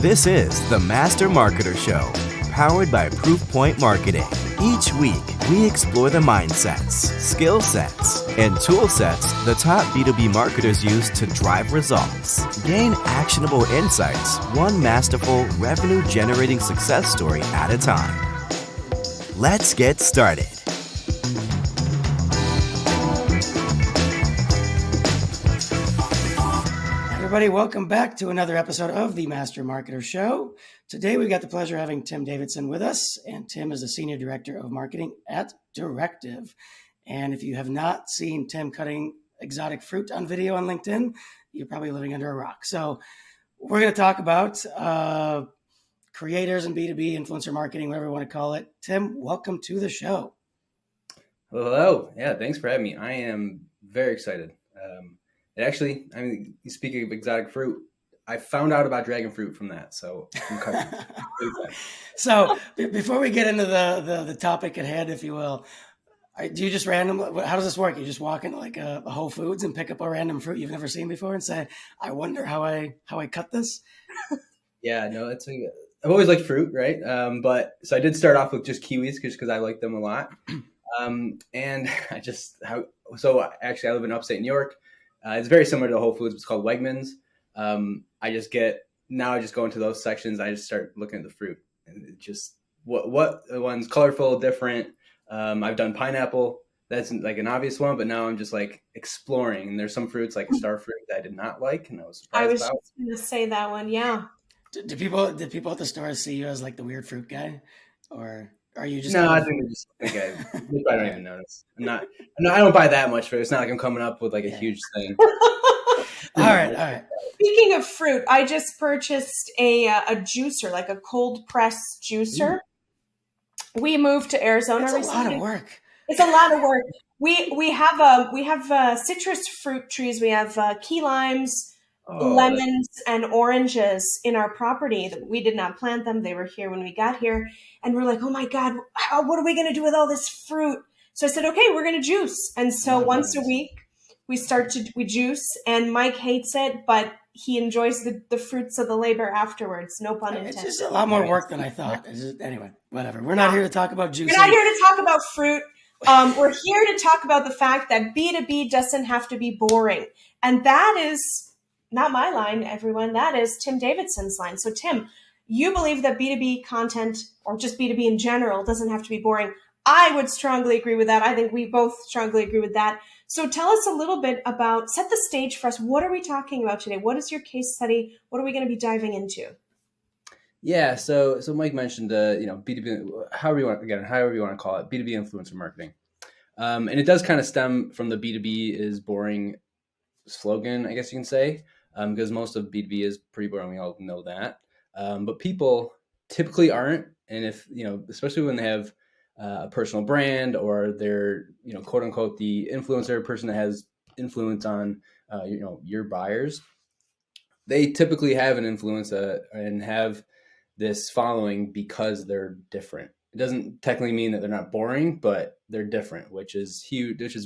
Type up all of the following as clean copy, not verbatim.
This is the Master Marketer Show, powered by Proofpoint Marketing. Each week, we explore the mindsets, skill sets, and tool sets the top B2B marketers use to drive results. Gain actionable insights, one masterful, revenue-generating success story at a time. Let's get started. Everybody, welcome back to another episode of the Master Marketer Show. Today, we've got the pleasure of having Tim Davidson with us, and Tim is the Senior Director of Marketing at Directive. And if you have not seen Tim cutting exotic fruit on video on LinkedIn, you're probably living under a rock. So we're going to talk about creators and B2B, influencer marketing, whatever you want to call it. Tim, welcome to the show. Hello. Yeah, thanks for having me. I am very excited. Speaking of exotic fruit, I found out about dragon fruit from that. So I'm covered. So before we get into the topic at hand, if you will, do you just how does this work? You just walk into like a Whole Foods and pick up a random fruit you've never seen before and say, I wonder how I cut this? Yeah, no, I've always liked fruit, right? So I did start off with just kiwis because I like them a lot. Actually I live in upstate New York. It's very similar to Whole Foods. It's called Wegmans. I just go into those sections. I just start looking at the fruit and it just what one's colorful, different. I've done pineapple. That's like an obvious one, but now I'm just like exploring. And there's some fruits like star fruit that I did not like, and I was surprised about. I was just going to say that one. Yeah. Did people at the store see you as like the weird fruit guy, or are you just? No, I think they just think I don't even notice. I don't buy that much for it. It's not like I'm coming up with like a huge thing. All right. Speaking of fruit, I just purchased a juicer, like a cold press juicer. We moved to Arizona recently. It's a lot of work. It's a lot of work. We have citrus fruit trees. We have key limes, lemons, and oranges in our property. We did not plant them. They were here when we got here. And we're like, oh my God, what are we going to do with all this fruit? So I said, okay, we're going to juice. And so once a week we juice, and Mike hates it, but he enjoys the fruits of the labor afterwards. No pun intended. It's just a lot more work than I thought. Anyway, whatever. We're not here to talk about juicing. We're not here to talk about fruit. We're here to talk about the fact that B2B doesn't have to be boring. And that is not my line, everyone. That is Tim Davidson's line. So Tim, you believe that B2B content, or just B2B in general, doesn't have to be boring. I would strongly agree with that. I think we both strongly agree with that. So tell us a little bit about, set the stage for us. What are we talking about today? What is your case study? What are we going to be diving into? Yeah, so Mike mentioned B2B, however you want to call it, B2B influencer marketing. And it does kind of stem from the B2B is boring slogan, I guess you can say, because most of B2B is pretty boring. We all know that. But people typically aren't. And if, especially when they have a personal brand, or they're, quote unquote, the influencer person that has influence on, your buyers, they typically have an influence and have this following because they're different. It doesn't technically mean that they're not boring, but they're different, which is huge, it's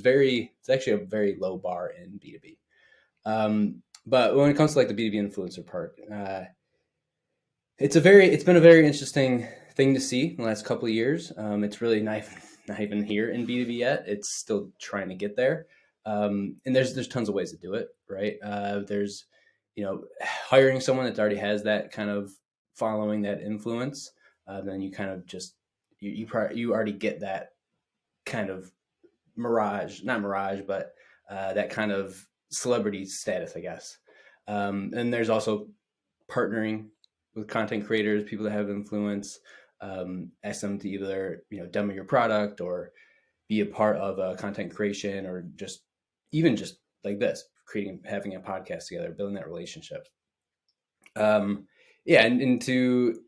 actually a very low bar in B2B. But when it comes to like the B2B influencer part, it's been a very interesting thing to see in the last couple of years. It's really not even here in B2B yet. It's still trying to get there. And there's tons of ways to do it, right? There's, hiring someone that already has that kind of following, that influence. Then you kind of just, you already get that kind of that kind of celebrity status, I guess. And there's also partnering with content creators, people that have influence, ask them to either, demo your product or be a part of a content creation, or just like this, having a podcast together, building that relationship. And to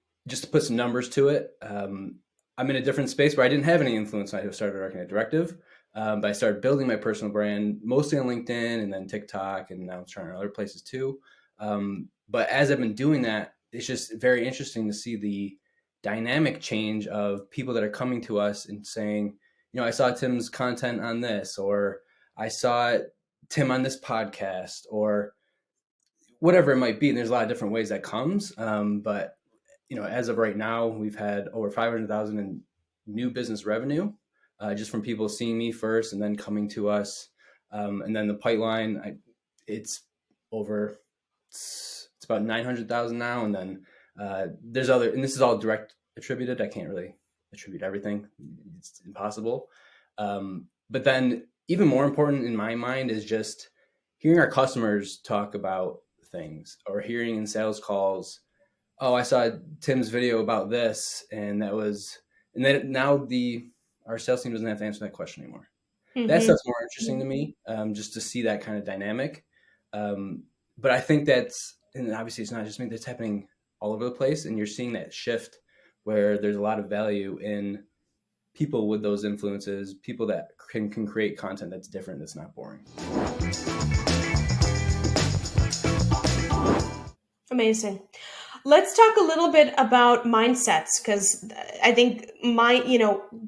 put some numbers to it, I'm in a different space where I didn't have any influence when I started working at Directive. But I started building my personal brand mostly on LinkedIn and then TikTok, and now I'm trying other places too. But as I've been doing that, it's just very interesting to see the dynamic change of people that are coming to us and saying, I saw Tim's content on this, or I saw Tim on this podcast, or whatever it might be. And there's a lot of different ways that comes. But, as of right now, we've had over 500,000 in new business revenue, just from people seeing me first and then coming to us. And then the pipeline, it's about 900,000 now. And then there's and this is all direct attributed. I can't really attribute everything. It's impossible. But then even more important in my mind is just hearing our customers talk about things, or hearing in sales calls, oh, I saw Tim's video about this, and then now our sales team doesn't have to answer that question anymore. Mm-hmm. That stuff's more interesting to me, just to see that kind of dynamic. But I think and obviously it's not just me, that's happening all over the place, and you're seeing that shift where there's a lot of value in people with those influences, people that can create content that's different, that's not boring. Amazing. Let's talk a little bit about mindsets, because I think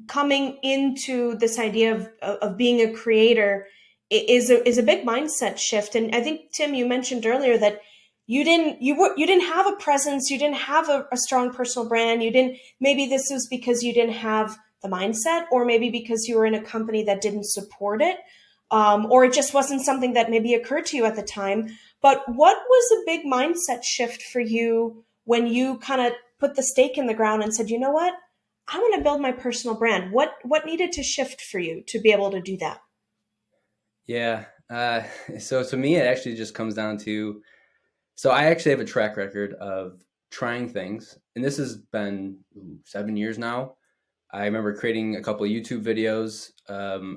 coming into this idea of being a creator is a big mindset shift. And I think, Tim, you mentioned earlier that you didn't have a presence, you didn't have a strong personal brand, maybe this was because you didn't have the mindset, or maybe because you were in a company that didn't support it, or it just wasn't something that maybe occurred to you at the time. But what was a big mindset shift for you when you kind of put the stake in the ground and said, you know what, I want to build my personal brand? What needed to shift for you to be able to do that? Yeah. So to me, it actually just comes down to, so I actually have a track record of trying things, and this has been 7 years now. I remember creating a couple of YouTube videos.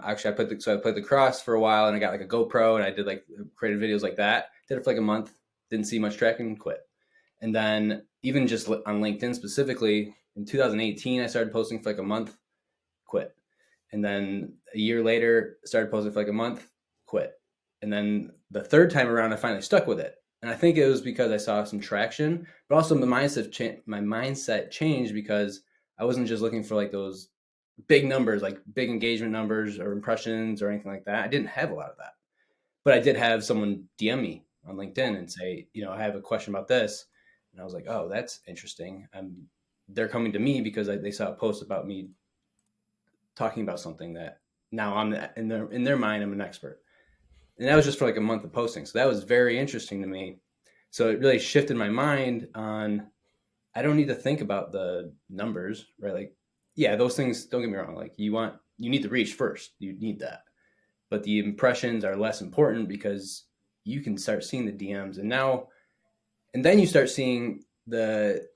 Actually, I played the cross for a while, and I got like a GoPro, and I did created videos like that. Did it for like a month, didn't see much traction, quit. And then even just on LinkedIn specifically, in 2018, I started posting for like a month, quit. And then a year later, started posting for like a month, quit. And then the third time around, I finally stuck with it. And I think it was because I saw some traction, but also my mindset changed because I wasn't just looking for like those big numbers, like big engagement numbers or impressions or anything like that. I didn't have a lot of that, but I did have someone DM me on LinkedIn and say, I have a question about this. And I was like, oh, that's interesting. They're coming to me because they saw a post about me talking about something that now I'm in their mind, I'm an expert. And that was just for like a month of posting. So that was very interesting to me. So it really shifted my mind on, I don't need to think about the numbers, right? Like, yeah, those things, don't get me wrong. Like you need the reach first. You need that. But the impressions are less important because you can start seeing the DMs and then you start seeing the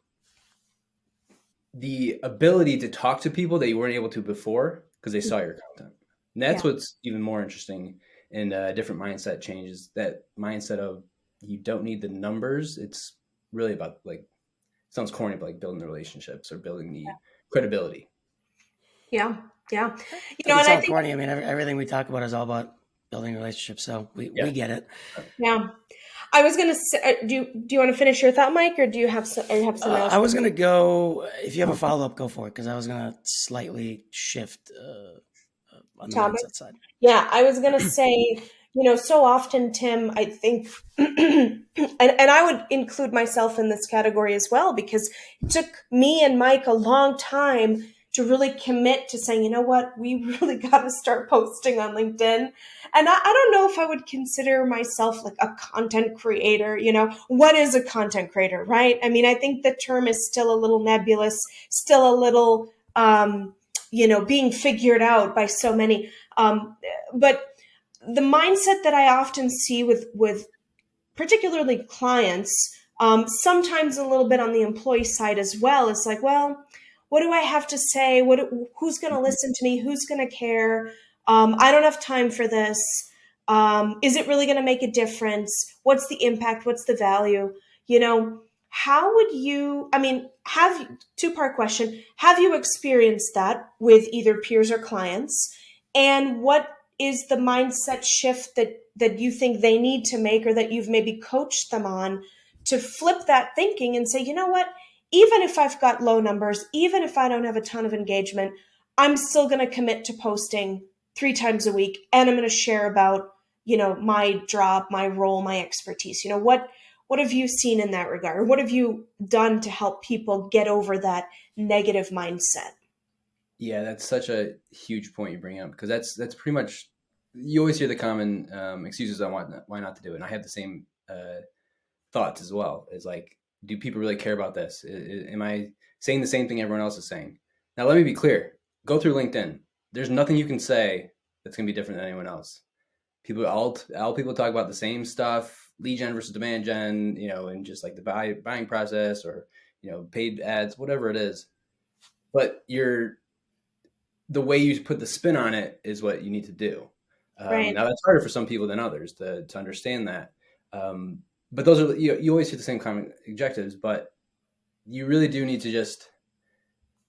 ability to talk to people that you weren't able to before because they saw your content. And that's what's even more interesting in different mindset changes, that mindset of you don't need the numbers. It's really about sounds corny, but like building the relationships or building the credibility. Yeah. And I think corny. I mean, everything we talk about is all about building relationships. So we get it. Yeah. I was going to say, do you want to finish your thought, Mike, or do you have something else? I was going to go, if you have a follow-up, go for it, because I was going to slightly shift on the mindset side. Yeah, I was going to say, so often, Tim, I think, and I would include myself in this category as well, because it took me and Mike a long time to really commit to saying, you know what, we really got to start posting on LinkedIn. And I don't know if I would consider myself like a content creator. What is a content creator, right? I mean, I think the term is still a little nebulous, still a little, being figured out by so many. But the mindset that I often see with particularly clients, sometimes a little bit on the employee side as well, is like, well, what do I have to say? Who's going to listen to me? Who's going to care? I don't have time for this. Is it really going to make a difference? What's the impact? What's the value? How would you, two-part question. Have you experienced that with either peers or clients? And what is the mindset shift that you think they need to make, or that you've maybe coached them on to flip that thinking and say, you know what? Even if I've got low numbers, even if I don't have a ton of engagement, I'm still going to commit to posting 3 times a week. And I'm going to share about, my job, my role, my expertise. What have you seen in that regard? What have you done to help people get over that negative mindset? Yeah, that's such a huge point you bring up, because that's pretty much, you always hear the common excuses on why not to do it. And I have the same thoughts as well. Is like, do people really care about this? Am I saying the same thing everyone else is saying? Now, let me be clear. Go through LinkedIn. There's nothing you can say that's going to be different than anyone else. All people talk about the same stuff: lead gen versus demand gen, and just like the buying process, or paid ads, whatever it is. But the way you put the spin on it is what you need to do. Right. Now, that's harder for some people than others to understand that. But those are, you always hear the same common objectives, but you really do need to just,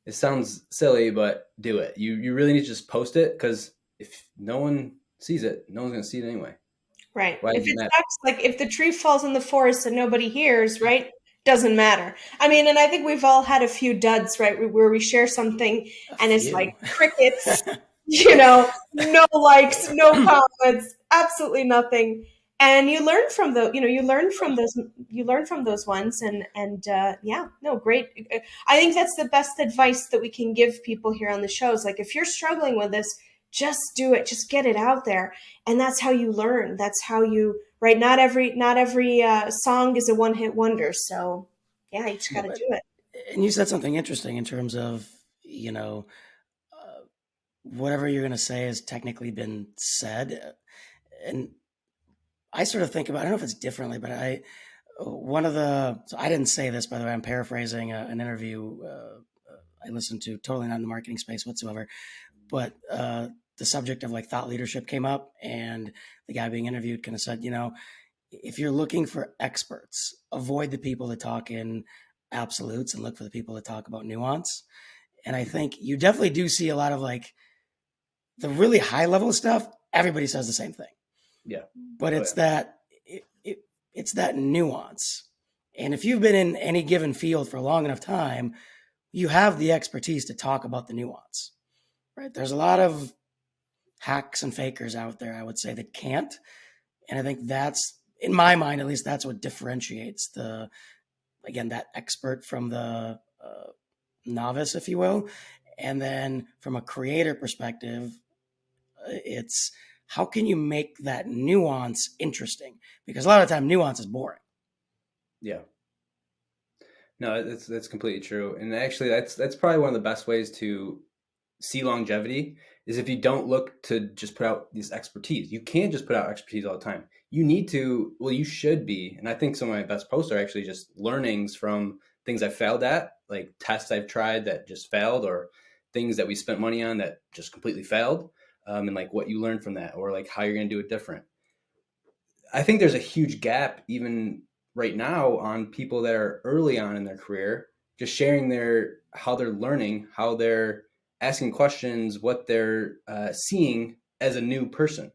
it sounds silly, but do it. You really need to just post it, because if no one sees it, no one's going to see it anyway. Right. Why If does it it matter? sucks, like if the tree falls in the forest and nobody hears, right? Doesn't matter. I mean, and I think we've all had a few duds, right? Where we share something A and it's like few. crickets, no likes, no comments, absolutely nothing. And you learn from you learn from those ones. And yeah, no, great. I think that's the best advice that we can give people here on the show is like, if you're struggling with this, just do it, just get it out there. And that's how you learn. That's how you, right. Not every song is a one-hit wonder. So yeah, you just got to do it. And you said something interesting in terms of, whatever you're going to say has technically been said. And I sort of think about, I don't know if it's differently, but so I didn't say this, by the way, I'm paraphrasing an interview I listened to, totally not in the marketing space whatsoever, but the subject of like thought leadership came up, and the guy being interviewed kind of said, if you're looking for experts, avoid the people that talk in absolutes and look for the people that talk about nuance. And I think you definitely do see a lot of like the really high level stuff. Everybody says the same thing. Yeah. But it's it's that nuance. And if you've been in any given field for a long enough time, you have the expertise to talk about the nuance, right? There's a lot of hacks and fakers out there, I would say, that can't. And I think that's, in my mind, at least, that's what differentiates that expert from the novice, if you will. And then from a creator perspective, it's how can you make that nuance interesting? Because a lot of the time, nuance is boring. Yeah. No, that's completely true. And actually, that's probably one of the best ways to see longevity, is if you don't look to just put out this expertise. You can't just put out expertise all the time. You need to, well, you should be. And I think some of my best posts are actually just learnings from things I failed at, like tests I've tried that just failed, or things that we spent money on that just completely failed. And like what you learned from that, or like how you're going to do it different. I think there's a huge gap even right now on people that are early on in their career, just sharing how they're learning, how they're asking questions, what they're seeing as a new person.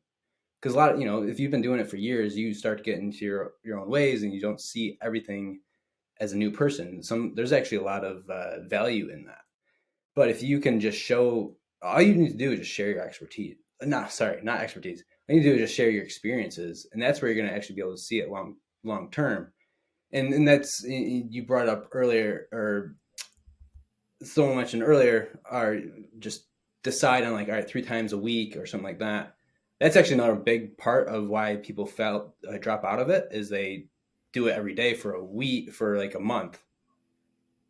Because a lot of, if you've been doing it for years, you start to get into your own ways, and you don't see everything as a new person. There's actually a lot of value in that. But if you can just show, all you need to do is just share your expertise. No, sorry, not expertise. All you need to do is just share your experiences, and that's where you're going to actually be able to see it long term. And that's, you brought up earlier, or someone mentioned earlier, are just decide on like, all right, 3 times a week or something like that. That's actually another big part of why people drop out of it, is they do it every day for a week, for like a month,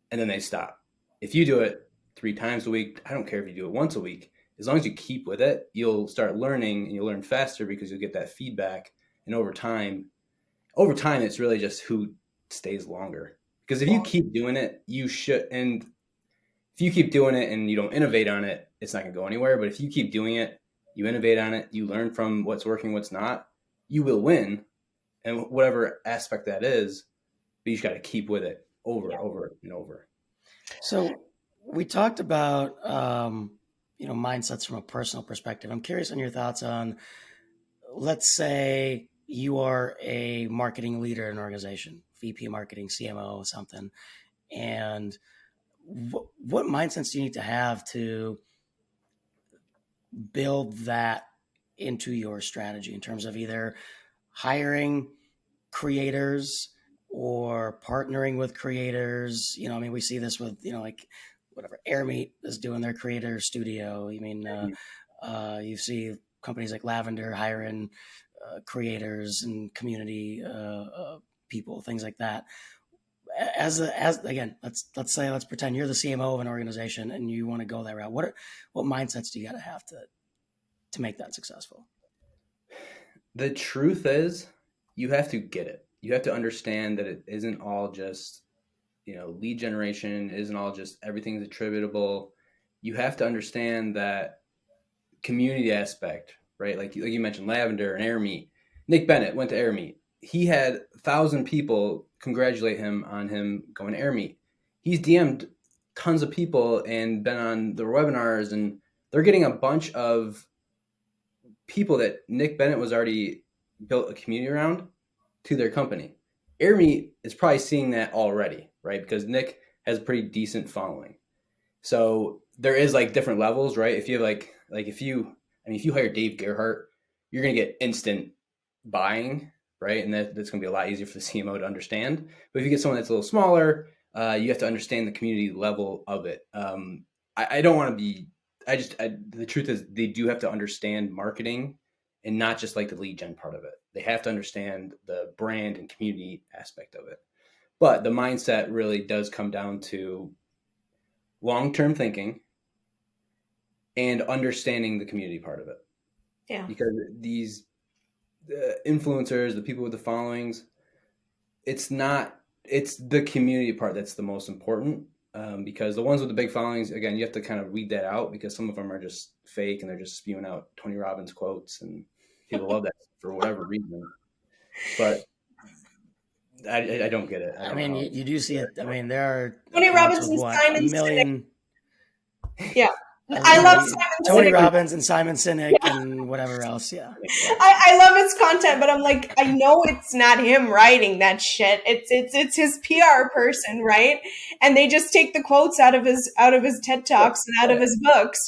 and then they stop. If you do it 3 times a week, I don't care if you do it once a week, as long as you keep with it, you'll start learning, and you'll learn faster because you'll get that feedback. And over time, it's really just who stays longer. Because if you keep doing it, you should, and if you keep doing it and you don't innovate on it, it's not going to go anywhere. But if you keep doing it, you innovate on it, you learn from what's working, what's not, you will win. And whatever aspect that is, but you just got to keep with it over and over. So we talked about, mindsets from a personal perspective. I'm curious on your thoughts on, let's say you are a marketing leader in an organization, VP marketing, CMO, something. And what mindsets do you need to have to build that into your strategy in terms of either hiring creators, or partnering with creators. You know, I mean, we see this with, you know, like whatever Airmeet is doing their creator studio. I mean, you see companies like Lavender hiring creators and community people, things like that. As again, let's pretend you're the CMO of an organization and you want to go that route. What mindsets do you got to have to make that successful? The truth is, you have to get it. You have to understand that it isn't all just, lead generation. It isn't all just everything's attributable. You have to understand that community aspect, right? Like you mentioned, Lavender and Airmeet. Nick Bennett went to Airmeet. He had 1,000 people congratulate him on him going to Airmeet. He's DM'd tons of people and been on the webinars, and they're getting a bunch of people that Nick Bennett was already built a community around to their company. Airmeet is probably seeing that already, right? Because Nick has a pretty decent following. So there is like different levels, right? If you have if you hire Dave Gerhardt, you're going to get instant buying, right? And that's going to be a lot easier for the CMO to understand. But if you get someone that's a little smaller, you have to understand the community level of it. I don't want to be, the truth is they do have to understand marketing and not just like the lead gen part of it. They have to understand the brand and community aspect of it. But the mindset really does come down to long-term thinking and understanding the community part of it. Yeah. Because these influencers, the people with the followings, it's the community part that's the most important. Because the ones with the big followings, again, you have to kind of weed that out because some of them are just fake and they're just spewing out Tony Robbins quotes and people love that for whatever reason. But I don't get it. I mean, you do see it. I mean, there are Tony Robbins and Simon a million. Sinek. Yeah. I love Simon Tony Sinek. Robbins and Simon Sinek and whatever else. Yeah. I love his content, but I'm like, I know it's not him writing that shit. It's his PR person, right? And they just take the quotes out of his TED Talks and out of his books,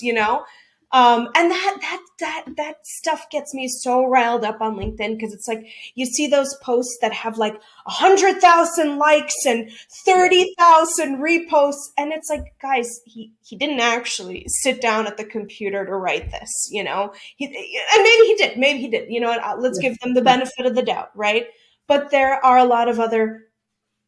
and that stuff gets me so riled up on LinkedIn because it's like you see those posts that have like 100,000 likes and 30,000 reposts, and it's like, guys, he didn't actually sit down at the computer to write this, and maybe he did. You know what? Let's give them the benefit of the doubt, right? But there are a lot of other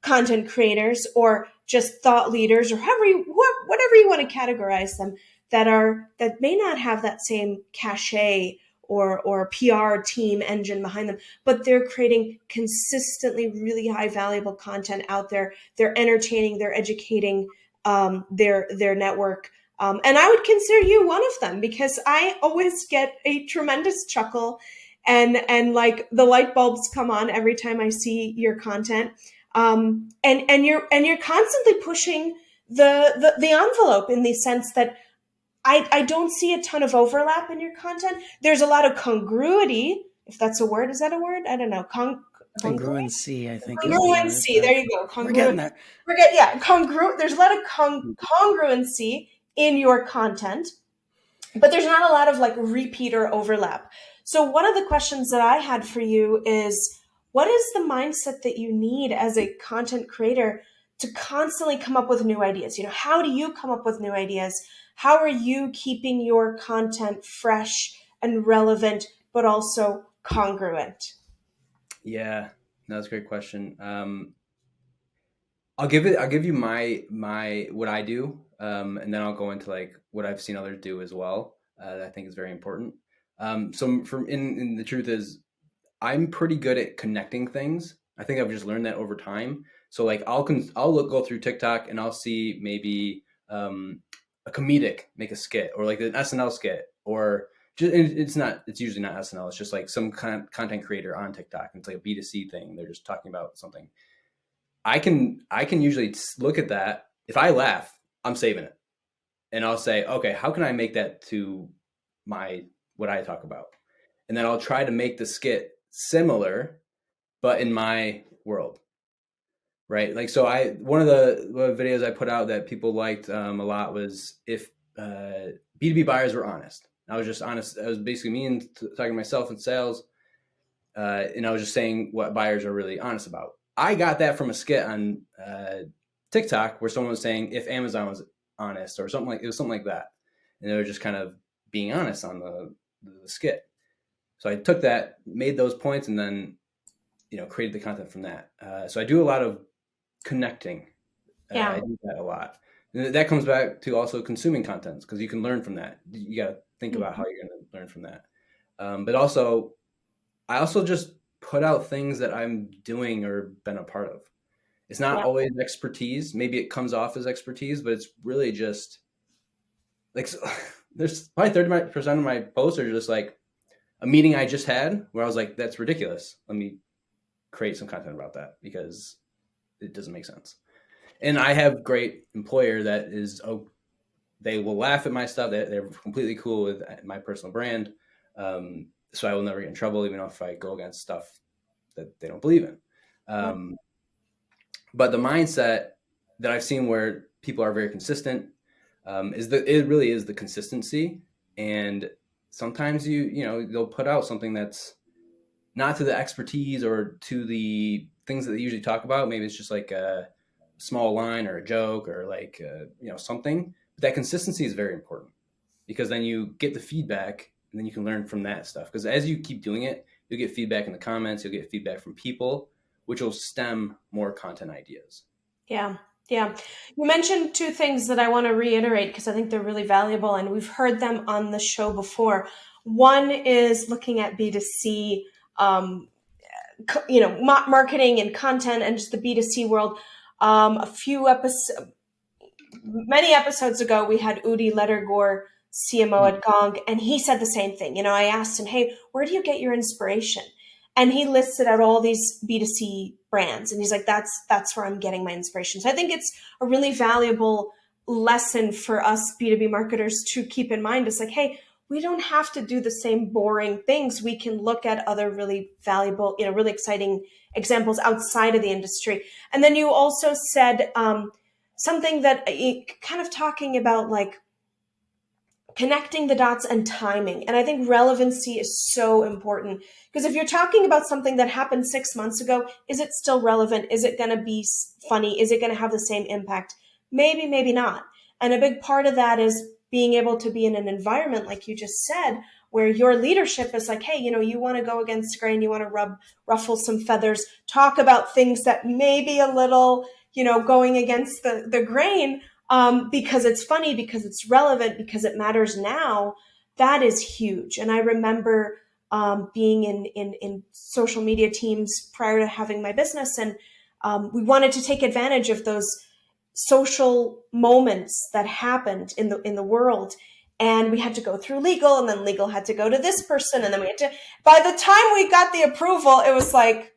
content creators or just thought leaders or whatever you want to categorize them that may not have that same cachet or PR team engine behind them, but they're creating consistently really high valuable content out there. They're entertaining, they're educating their network. And I would consider you one of them because I always get a tremendous chuckle and like the light bulbs come on every time I see your content. And you're constantly pushing the envelope in the sense that I don't see a ton of overlap in your content. There's a lot of congruity, if that's a word. Is that a word? I don't know. Congruency, I think. Congruency. There you go. We're getting there. There's a lot of congruency in your content, but there's not a lot of like repeat or overlap. So one of the questions that I had for you is, what is the mindset that you need as a content creator to constantly come up with new ideas? How do you come up with new ideas? How are you keeping your content fresh and relevant, but also congruent? Yeah, that's a great question. I'll give you my what I do, and then I'll go into like what I've seen others do as well. That I think is very important. So the truth is, I'm pretty good at connecting things. I think I've just learned that over time. So like I'll go through TikTok and I'll see maybe a comedic make a skit or like an SNL skit, or just, it's usually not SNL. It's just like some content creator on TikTok. It's like a B2C thing. They're just talking about something. I can usually look at that. If I laugh, I'm saving it. And I'll say, okay, how can I make that to what I talk about? And then I'll try to make the skit similar, but in my world. Right. Like, so one of the videos I put out that people liked a lot was if B2B buyers were honest. I was just honest. I was basically me and talking to myself in sales. And I was just saying what buyers are really honest about. I got that from a skit on TikTok where someone was saying if Amazon was honest or something like, it was something like that. And they were just kind of being honest on the skit. So I took that, made those points, and then, created the content from that. So I do a lot of connecting. Yeah. I do that a lot. And that comes back to also consuming content, because you can learn from that. You got to think about how you're going to learn from that. But also, I also just put out things that I'm doing or been a part of. It's not always expertise. Maybe it comes off as expertise, but it's really just like, there's probably 30% of my posts are just like a meeting I just had where I was like, that's ridiculous. Let me create some content about that because it doesn't make sense. And I have great employer that is, they will laugh at my stuff. They're completely cool with my personal brand. So I will never get in trouble, even if I go against stuff that they don't believe in. But the mindset that I've seen where people are very consistent it really is the consistency. And sometimes they'll put out something that's not to the expertise or to the things that they usually talk about. Maybe it's just like a small line or a joke or like something. But that consistency is very important, because then you get the feedback and then you can learn from that stuff. Because as you keep doing it, you'll get feedback in the comments, you'll get feedback from people, which will stem more content ideas. Yeah. Yeah. You mentioned two things that I want to reiterate because I think they're really valuable and we've heard them on the show before. One is looking at B2C, marketing and content and just the B2C world. Many episodes ago, we had Udi Lettergore, CMO at Gong, and he said the same thing. I asked him, hey, where do you get your inspiration? And he listed out all these B2C brands. And he's like, that's where I'm getting my inspiration. So I think it's a really valuable lesson for us B2B marketers to keep in mind. It's like, hey, we don't have to do the same boring things. We can look at other really valuable, really exciting examples outside of the industry. And then you also said something that kind of talking about like connecting the dots and timing. And I think relevancy is so important because if you're talking about something that happened 6 months ago, is it still relevant? Is it going to be funny? Is it going to have the same impact? Maybe, maybe not. And a big part of that is being able to be in an environment, like you just said, where your leadership is like, hey, you want to go against the grain, you want to ruffle some feathers, talk about things that may be a little, going against the grain, because it's funny, because it's relevant, because it matters now. That is huge. And I remember being in social media teams prior to having my business, and we wanted to take advantage of those social moments that happened in the world. And we had to go through legal, and then legal had to go to this person, and then we had to. By the time we got the approval, it was like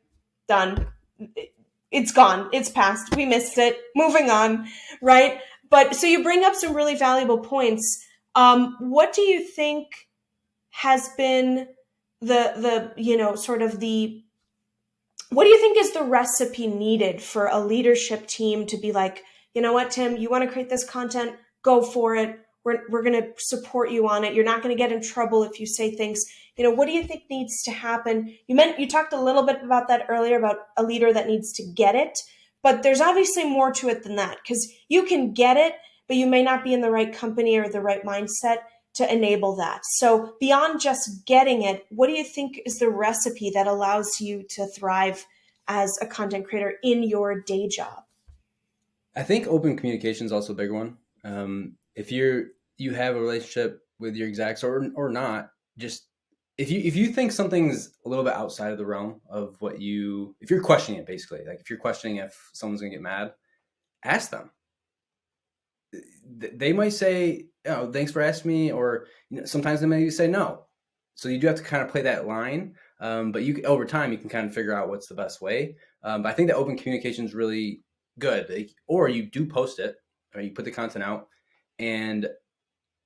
done. It's gone. It's passed. We missed it. Moving on, right? But so you bring up some really valuable points. What do you think has been what do you think is the recipe needed for a leadership team to be like, you know what, Tim, you want to create this content, go for it. We're going to support you on it. You're not going to get in trouble if you say things. What do you think needs to happen? You talked a little bit about that earlier, about a leader that needs to get it. But there's obviously more to it than that, because you can get it, but you may not be in the right company or the right mindset to enable that. So beyond just getting it, what do you think is the recipe that allows you to thrive as a content creator in your day job? I think open communication is also a big one. If you have a relationship with your execs or not, just if you think something's a little bit outside of the realm of what if you're questioning it, basically, like if you're questioning if someone's gonna get mad, ask them. They might say, "Oh, thanks for asking me," or sometimes they may say no. So you do have to kind of play that line, but over time you can kind of figure out what's the best way. But I think that open communication is really good. Or you do post it, or you put the content out, and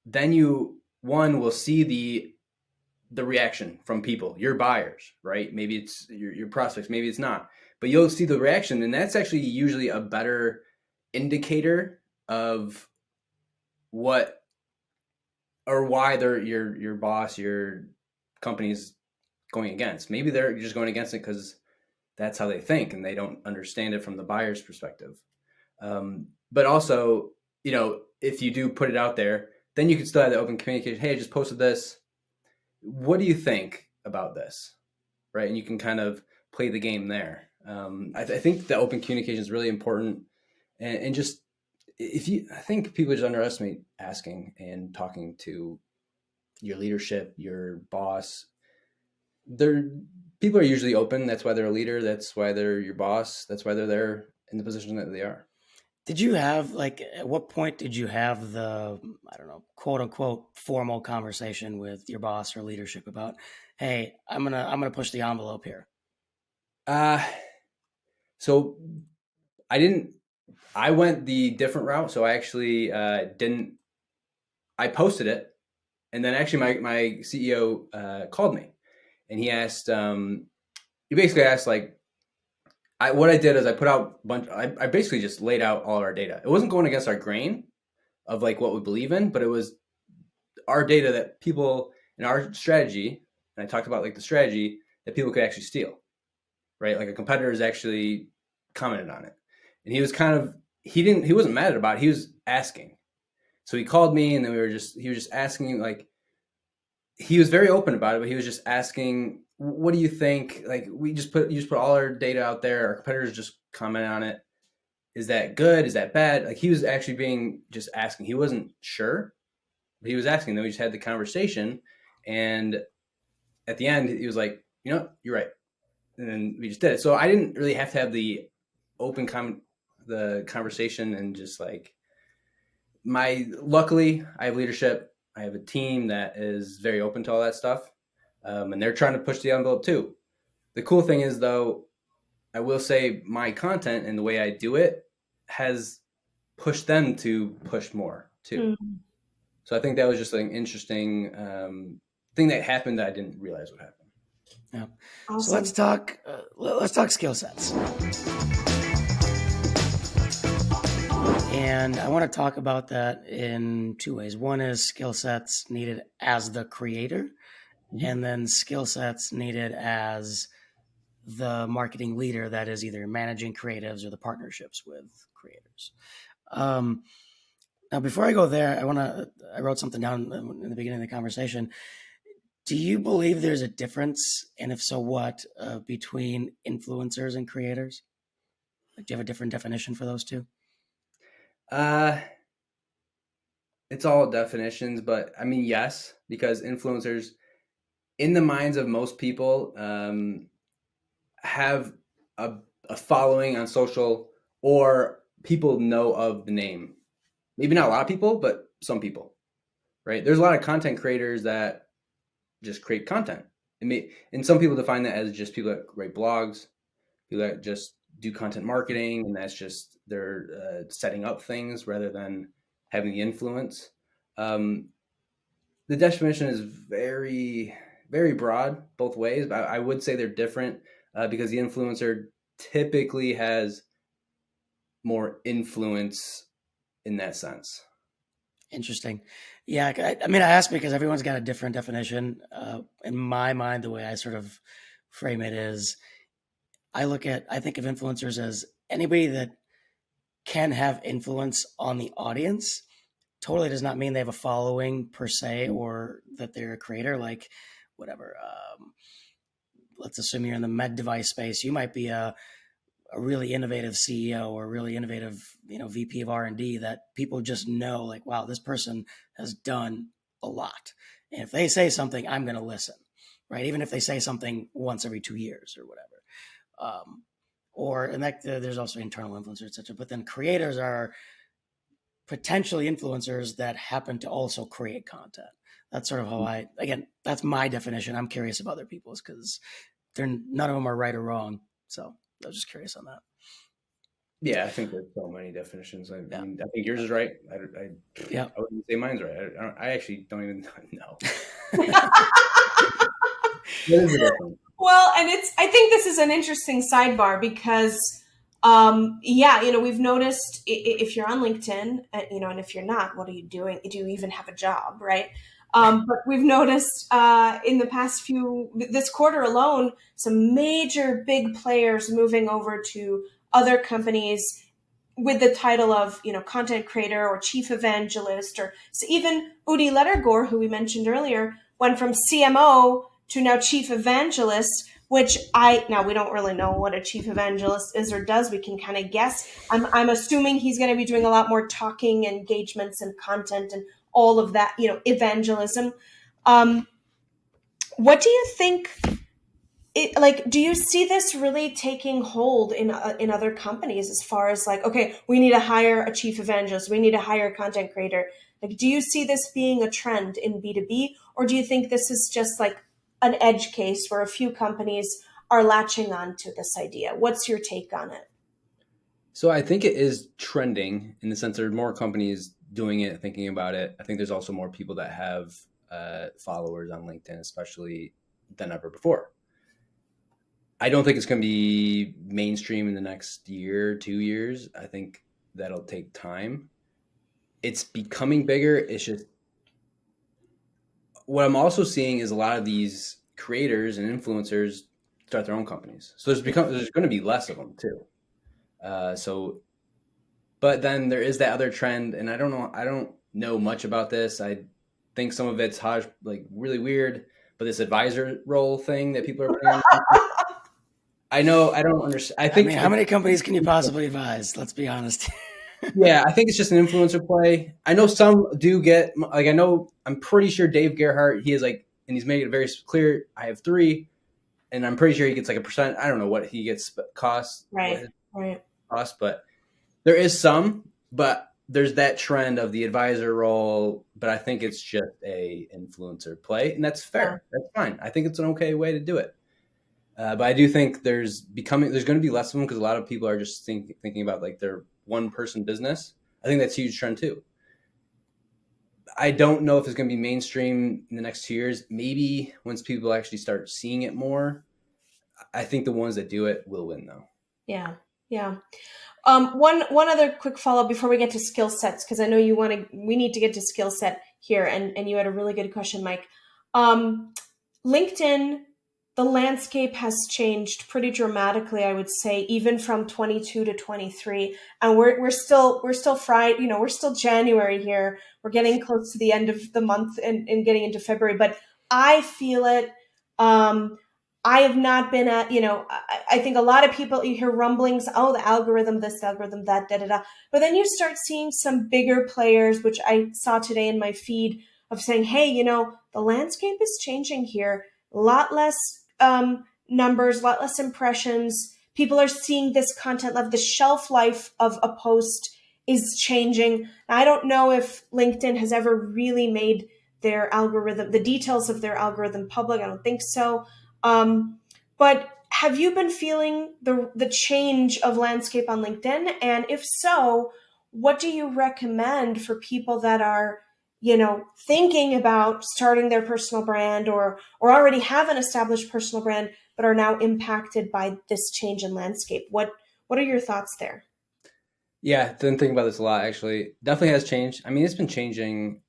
then you will see the reaction from people, your buyers, right? Maybe it's your prospects, maybe it's not, but you'll see the reaction, and that's actually usually a better indicator of what or why your boss, your company's going against. Maybe they're just going against it because that's how they think, and they don't understand it from the buyer's perspective. But also, if you do put it out there, then you can still have the open communication. Hey, I just posted this. What do you think about this? Right. And you can kind of play the game there. I think the open communication is really important. And just, I think people just underestimate asking and talking to your leadership, your boss. People are usually open. That's why they're a leader. That's why they're your boss. That's why they're there in the position that they are. Did you have, at what point did you have the, I don't know, quote unquote formal conversation with your boss or leadership about, hey, I'm gonna push the envelope here? So I went the different route. So I actually I posted it, and then actually my CEO called me, and he asked, he basically asked what I did is I put out I basically just laid out all of our data. It wasn't going against our grain of what we believe in, but it was our data that people in our strategy, and I talked about the strategy that people could actually steal, right? Like a competitor has actually commented on it, and he was he wasn't mad about it. He was asking. So he called me, and then he was just asking, he was very open about it, but he was just asking, what do you think? You just put all our data out there. Our competitors just commented on it. Is that good? Is that bad? He was actually just asking. He wasn't sure, but he was asking. Then we just had the conversation, and at the end, he was like, you're right. And then we just did it. So I didn't really have to have the open the conversation, and just luckily I have leadership. I have a team that is very open to all that stuff. And they're trying to push the envelope too. The cool thing is, though, I will say my content and the way I do it has pushed them to push more too. Mm-hmm. So I think that was just an interesting thing that happened that I didn't realize would happen. Yeah. Awesome. So let's talk skill sets. And I want to talk about that in two ways. One is skill sets needed as the creator, and then skill sets needed as the marketing leader that is either managing creatives or the partnerships with creators. Now, before I go there, I wrote something down in the beginning of the conversation. Do you believe there's a difference, and if so, what, between influencers and creators? Do you have a different definition for those two? It's all definitions, but I mean, yes, because influencers, in the minds of most people, have a following on social, or people know of the name. Maybe not a lot of people, but some people, right? There's a lot of content creators that just create content. And some people define that as just people that write blogs, people that just do content marketing, and that's just they're setting up things rather than having the influence. The definition is very, very broad both ways, but I would say they're different because the influencer typically has more influence in that sense. Interesting. Yeah. I asked because everyone's got a different definition. In my mind, the way I sort of frame it is I think of influencers as anybody that can have influence on the audience. Totally does not mean they have a following per se, or that they're a creator, whatever. Let's assume you're in the med device space. You might be a really innovative CEO or a really innovative, VP of R&D that people just know, wow, this person has done a lot. And if they say something, I'm going to listen, right? Even if they say something once every 2 years or whatever. There's also internal influencers, et cetera. But then creators are potentially influencers that happen to also create content. That's sort of how that's my definition. I'm curious of other people's because none of them are right or wrong. So I was just curious on that. Yeah, I think there's so many definitions. I think yours is right. I wouldn't say mine's right. I actually don't even know. What is the difference? Well, and I think this is an interesting sidebar because, we've noticed if you're on LinkedIn, and if you're not, what are you doing? Do you even have a job, right? But we've noticed in the past this quarter alone, some major big players moving over to other companies with the title of, content creator or chief evangelist, or so even Udi Lettergore, who we mentioned earlier, went from CMO to now chief evangelist, which now we don't really know what a chief evangelist is or does. We can kind of guess. I'm assuming he's going to be doing a lot more talking, engagements, and content and all of that, evangelism. What do you think? Do you see this really taking hold in other companies as far as like, okay, we need to hire a chief evangelist, we need to hire a content creator? Like, do you see this being a trend in B2B, or do you think this is just like an edge case where a few companies are latching on to this idea? What's your take on it? So I think it is trending in the sense there are more companies doing it, thinking about it. I think there's also more people that have followers on LinkedIn, especially than ever before. I don't think it's going to be mainstream in the next year, 2 years. I think that'll take time. It's becoming bigger. It's just what I'm also seeing is a lot of these creators and influencers start their own companies. So there's going to be less of them too. But then there is that other trend, and I don't know much about this. I think some of it's like really weird, but this advisor role thing that people are putting on. I don't understand. I think how many companies can you possibly advise? Let's be honest. Yeah, I think it's just an influencer play. I know some do get, like, I'm pretty sure Dave Gerhardt, he is like, and he's made it very clear, I have 3, and I'm pretty sure he gets like a percent. I don't know what he gets cost, right. Cost, but there is some, but there's that trend of the advisor role, but I think it's just a influencer play, and that's fair. Yeah. That's fine. I think it's an okay way to do it. But I do think there's going to be less of them because a lot of people are just thinking about like their one-person business. I think that's a huge trend too. I don't know if it's going to be mainstream in the next 2 years. Maybe once people actually start seeing it more. I think the ones that do it will win though. Yeah. One other quick follow-up before we get to skill sets, because I know we need to get to skill set here, and you had a really good question, Mike. LinkedIn, the landscape has changed pretty dramatically, I would say, even from 22 to 23. And we're still fried, we're still January here. We're getting close to the end of the month and getting into February, but I feel it. I have not been at, I think a lot of people, you hear rumblings, oh, the algorithm, this, the algorithm, that, da. But then you start seeing some bigger players, which I saw today in my feed, of saying, hey, the landscape is changing here. A lot less numbers, a lot less impressions. People are seeing this content live. The shelf life of a post is changing. I don't know if LinkedIn has ever really made their algorithm, the details of their algorithm public. I don't think so. But have you been feeling the change of landscape on LinkedIn? And if so, what do you recommend for people that are, thinking about starting their personal brand or already have an established personal brand, but are now impacted by this change in landscape? What are your thoughts there? Yeah, didn't think about this a lot, actually. Definitely has changed. I mean, it's been changing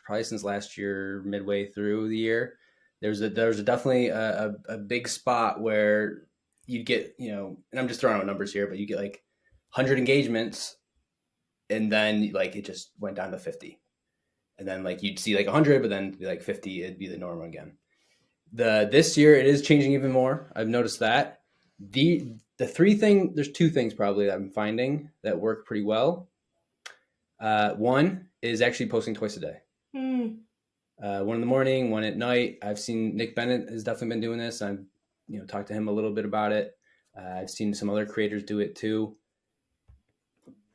probably since last year, midway through the year. There's definitely a big spot where you'd get, and I'm just throwing out numbers here, but you get like 100 engagements, and then like it just went down to 50. And then like you'd see like 100, but then be like 50, it'd be the norm again. This year it is changing even more. I've noticed that. There's 2 things probably that I'm finding that work pretty well. One is actually posting twice a day. One in the morning, one at night. I've seen Nick Bennett has definitely been doing this. I've talked to him a little bit about it. I've seen some other creators do it too.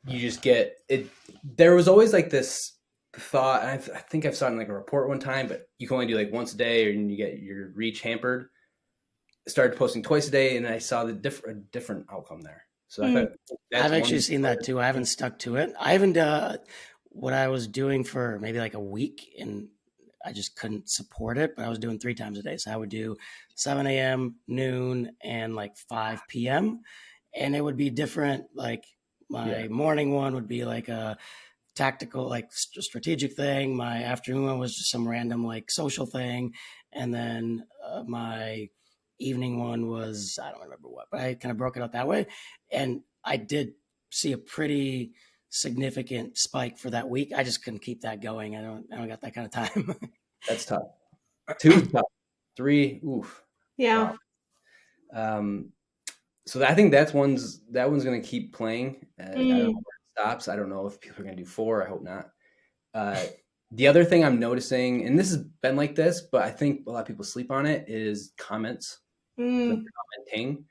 You just get it. There was always like this thought, and I think I've saw it in like a report one time, but you can only do like once a day or you get your reach hampered. Started posting twice a day, and I saw a different outcome there. So I thought I've actually seen that too. I haven't stuck to it. I haven't what I was doing for maybe like a week, and I just couldn't support it, but I was doing 3 times a day. So I would do 7 a.m., noon, and like 5 p.m. And it would be different. Like my morning one would be like a tactical, like strategic thing. My afternoon one was just some random like social thing. And then my evening one was, I don't remember what, but I kind of broke it out that way. And I did see a pretty significant spike for that week. I just couldn't keep that going. I don't got that kind of time. That's tough. 2 is tough. 3, oof. Yeah. Wow. So I think that one's going to keep playing. I don't know where it stops. I don't know if people are going to do 4. I hope not. The other thing I'm noticing, and this has been like this, but I think a lot of people sleep on it, is comments. Like commenting.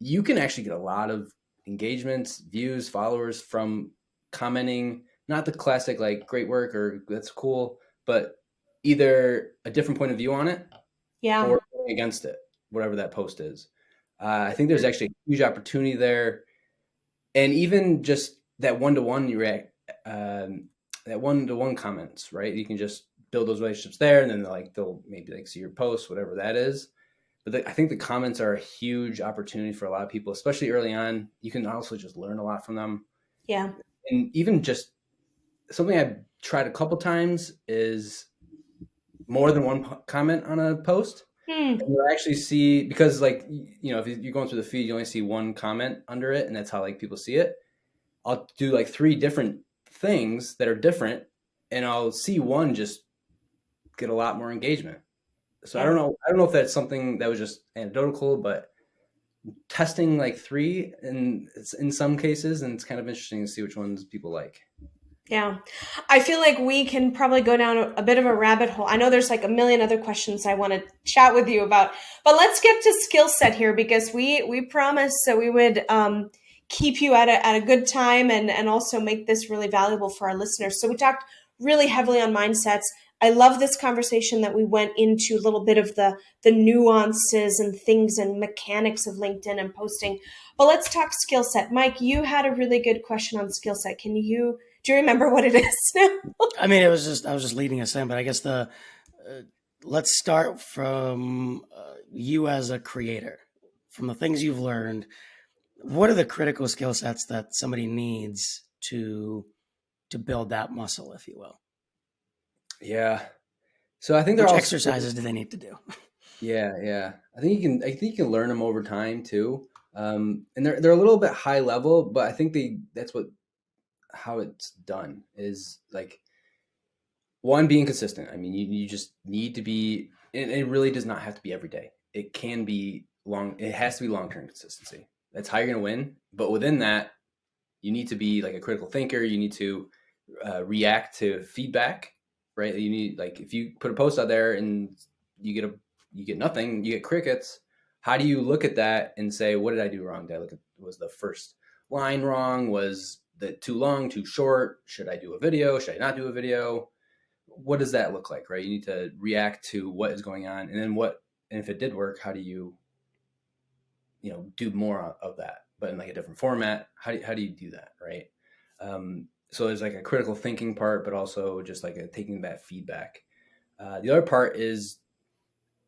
You can actually get a lot of engagements, views, followers from commenting. Not the classic like great work or that's cool, but either a different point of view on it, or against it, whatever that post is. I think there's actually a huge opportunity there, and even just that one-to-one that one-to-one comments, right? You can just build those relationships there, and then they'll maybe like see your posts, whatever that is. But I think the comments are a huge opportunity for a lot of people, especially early on. You can also just learn a lot from them. Yeah. And even just something I've tried a couple times is more than one comment on a post. And you'll actually see, because like, if you're going through the feed, you only see one comment under it, and that's how like people see it. I'll do like 3 different things that are different, and I'll see one just get a lot more engagement. So I don't know if that's something that was just anecdotal, but testing like 3 in some cases, and it's kind of interesting to see which ones people like. Yeah. I feel like we can probably go down a bit of a rabbit hole. I know there's like a million other questions I want to chat with you about, but let's get to skill set here, because we promised that we would keep you at a good time and also make this really valuable for our listeners. So we talked really heavily on mindsets. I love this conversation that we went into a little bit of the nuances and things and mechanics of LinkedIn and posting. But let's talk skill set. Mike, you had a really good question on skill set. Do you remember what it is now? I mean, I was just leading us in, but I guess let's start from you as a creator, from the things you've learned. What are the critical skill sets that somebody needs to build that muscle, if you will? Yeah. So I think Which exercises do they need to do? Yeah. I think you can learn them over time too. And they're a little bit high level, but I think that's how it's done is like, one, being consistent. I mean, you just need to be, and it really does not have to be every day. It can be it has to be long-term consistency. That's how you're going to win. But within that, you need to be like a critical thinker. You need to react to feedback, right? You need, like, if you put a post out there and you get nothing, you get crickets. How do you look at that and say, what did I do wrong? Was the first line wrong? Was that too long, too short? Should I do a video? Should I not do a video? What does that look like, right? You need to react to what is going on. And then and if it did work, how do you do more of that, but in like a different format? How do you do that, right? So there's like a critical thinking part, but also just like taking that feedback. The other part is,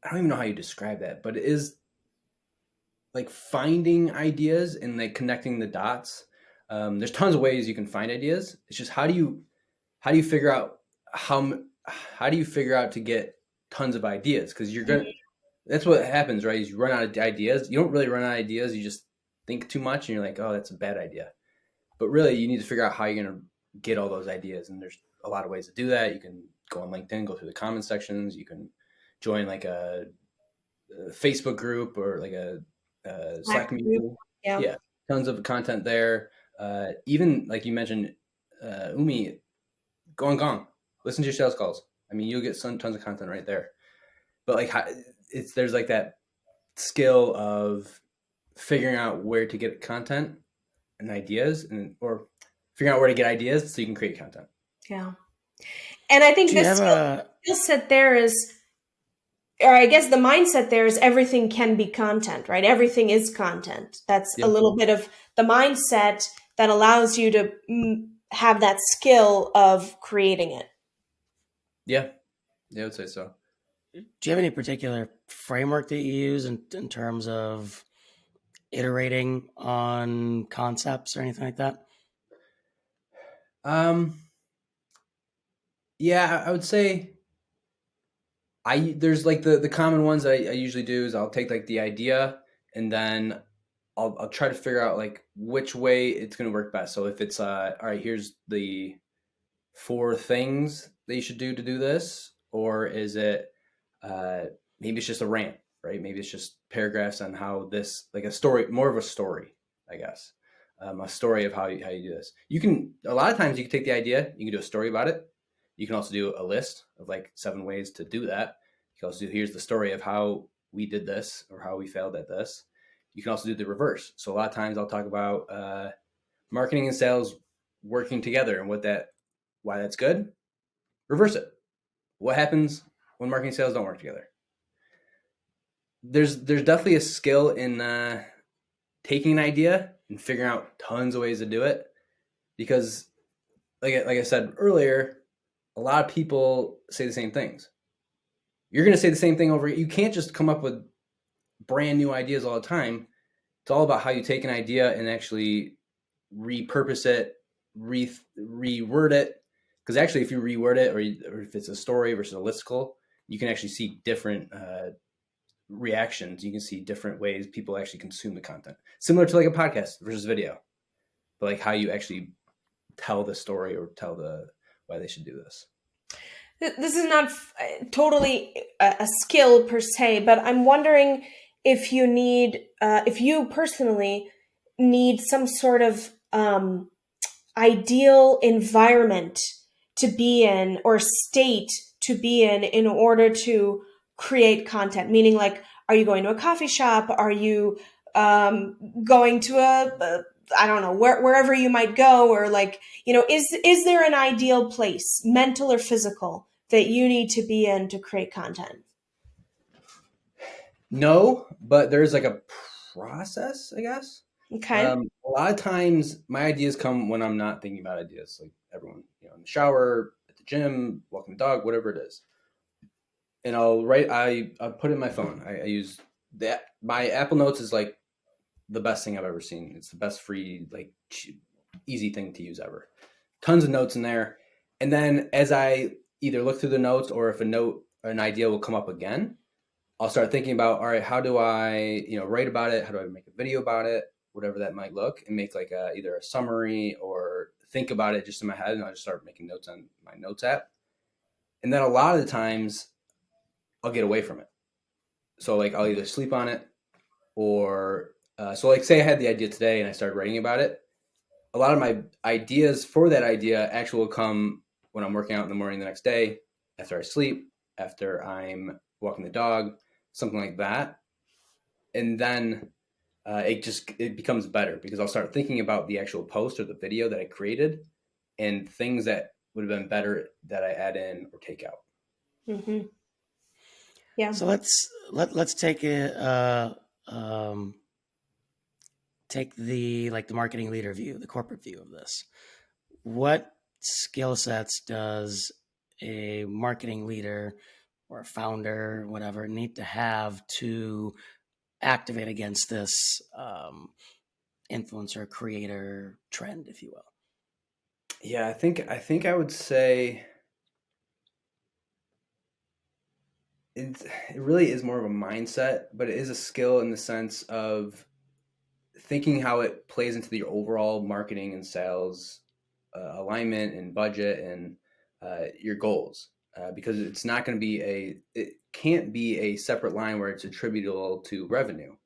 I don't even know how you describe that, but it is like finding ideas and like connecting the dots. There's tons of ways you can find ideas. It's just how do you figure out to get tons of ideas? Because that's what happens, right? Is you run out of ideas. You don't really run out of ideas. You just think too much and you're like, oh, that's a bad idea. But really, you need to figure out how you're going to get all those ideas. And there's a lot of ways to do that. You can go on LinkedIn, go through the comment sections. You can join like a Facebook group or like a Slack meeting. Yeah, tons of content there. Even like you mentioned, Umi, go on Gong. Listen to your sales calls. I mean, you'll get tons of content right there. But like, there's like that skill of figuring out where to get content and ideas, or figuring out where to get ideas so you can create content. Yeah. And I think the skill set there is, or I guess the mindset there is, everything can be content, right? Everything is content. That's a little bit of the mindset that allows you to have that skill of creating it. Yeah, I would say so. Do you have any particular framework that you use in terms of iterating on concepts or anything like that? Yeah, I would say there's like the common ones I usually do is I'll take like the idea and then I'll try to figure out like which way it's going to work best. So if it's all right, here's the 4 things that you should do to do this, or is it uh, maybe it's just a rant, right? Maybe it's just paragraphs on how this, like a story, more of a story, I guess, a story of how you do this. You can a lot of times you can take the idea, you can do a story about it. You can also do a list of like 7 ways to do that. You can also do here's the story of how we did this or how we failed at this. You can also do the reverse. So a lot of times I'll talk about marketing and sales working together and why that's good. Reverse it. What happens when marketing and sales don't work together? There's definitely a skill in taking an idea and figuring out tons of ways to do it, because like I said earlier, a lot of people say the same things. You're going to say the same thing over. You can't just come up with brand new ideas all the time. It's all about how you take an idea and actually repurpose it, reword it. Because actually, if you reword it, or if it's a story versus a listicle, you can actually see different reactions. You can see different ways people actually consume the content, similar to like a podcast versus video, but like how you actually tell the story or tell why they should do this. This is not totally a skill per se, but I'm wondering if if you personally need some sort of ideal environment to be in or state to be in order to create content. Meaning, like, are you going to a coffee shop? Are you going to I don't know, wherever you might go, or like, is there an ideal place, mental or physical, that you need to be in to create content? No, but there's like a process, I guess. Okay. A lot of times my ideas come when I'm not thinking about ideas, like everyone, in the shower, at the gym, walking the dog, whatever it is. And I'll put it in my phone. I use that. My Apple Notes is like the best thing I've ever seen. It's the best free, like easy thing to use ever. Tons of notes in there. And then as I either look through the notes or if an idea will come up again, I'll start thinking about, all right, how do I, write about it? How do I make a video about it? Whatever that might look, and make like either a summary or think about it just in my head. And I'll just start making notes on my notes app. And then a lot of the times I'll get away from it. So like I'll either sleep on it or, so like say I had the idea today and I started writing about it. A lot of my ideas for that idea actually will come when I'm working out in the morning the next day, after I sleep, after I'm walking the dog, something like that. And then it becomes better because I'll start thinking about the actual post or the video that I created and things that would have been better that I add in or take out. Mm-hmm. Yeah. So let's take it. Take the marketing leader view, the corporate view of this. What skill sets does a marketing leader or a founder, whatever, need to have to activate against this influencer creator trend, if you will? Yeah, I think I would say it really is more of a mindset, but it is a skill in the sense of thinking how it plays into your overall marketing and sales alignment and budget and your goals. Because it's not going to be it can't be a separate line where it's attributable to revenue.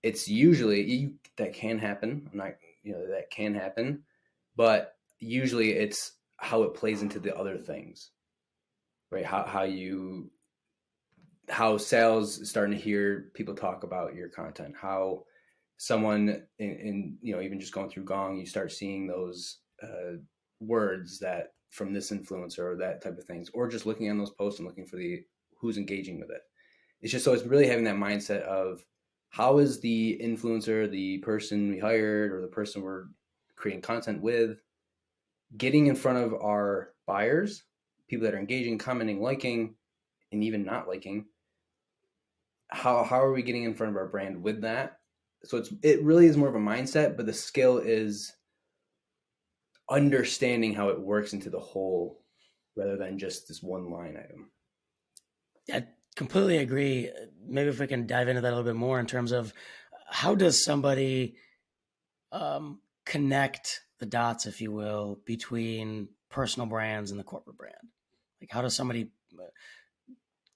It's usually that can happen. I'm not, that can happen, but usually it's how it plays into the other things, right? How sales is starting to hear people talk about your content, how someone in even just going through Gong, you start seeing those words that from this influencer or that type of things, or just looking on those posts and looking for who's engaging with it. It's just, so it's really having that mindset of how is the influencer, the person we hired or the person we're creating content with, getting in front of our buyers, people that are engaging, commenting, liking, and even not liking. How are we getting in front of our brand with that? So it really is more of a mindset, but the skill is understanding how it works into the whole rather than just this one line item. I completely agree. Maybe if we can dive into that a little bit more in terms of how does somebody connect the dots, if you will, between personal brands and the corporate brand? Like, how does somebody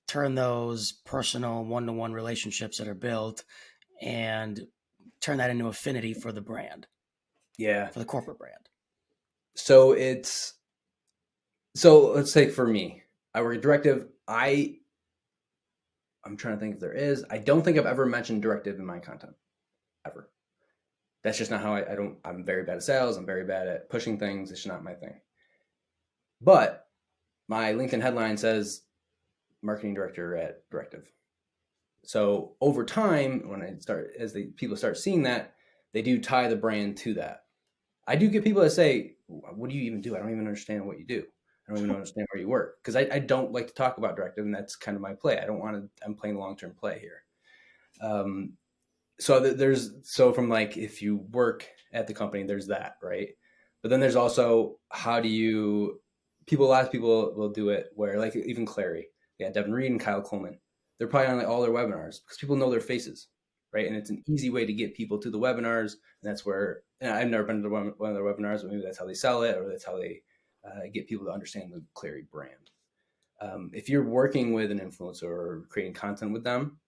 turn those personal one-to-one relationships that are built and turn that into affinity for the brand? Yeah. For the corporate brand. So let's say for me, I work at Directive. I'm trying to think if there is. I don't think I've ever mentioned Directive in my content, ever. That's just not how I'm very bad at sales. I'm very bad at pushing things. It's not my thing. But my LinkedIn headline says marketing director at Directive. So over time, people start seeing that, they do tie the brand to that. I do get people that say, what do you even do? I don't even understand what you do. I don't even understand where you work. Because I don't like to talk about Directive, and that's kind of my play. I'm playing long-term play here. So from like, if you work at the company, there's that, right? But then there's also, a lot of people will do it where, like, even Clary, Devin Reed and Kyle Coleman, they're probably on like all their webinars because people know their faces, right? And it's an easy way to get people to the webinars. And that's where, and I've never been to one of their webinars, but maybe that's how they sell it, or that's how they get people to understand the Clary brand. If you're working with an influencer or creating content with them,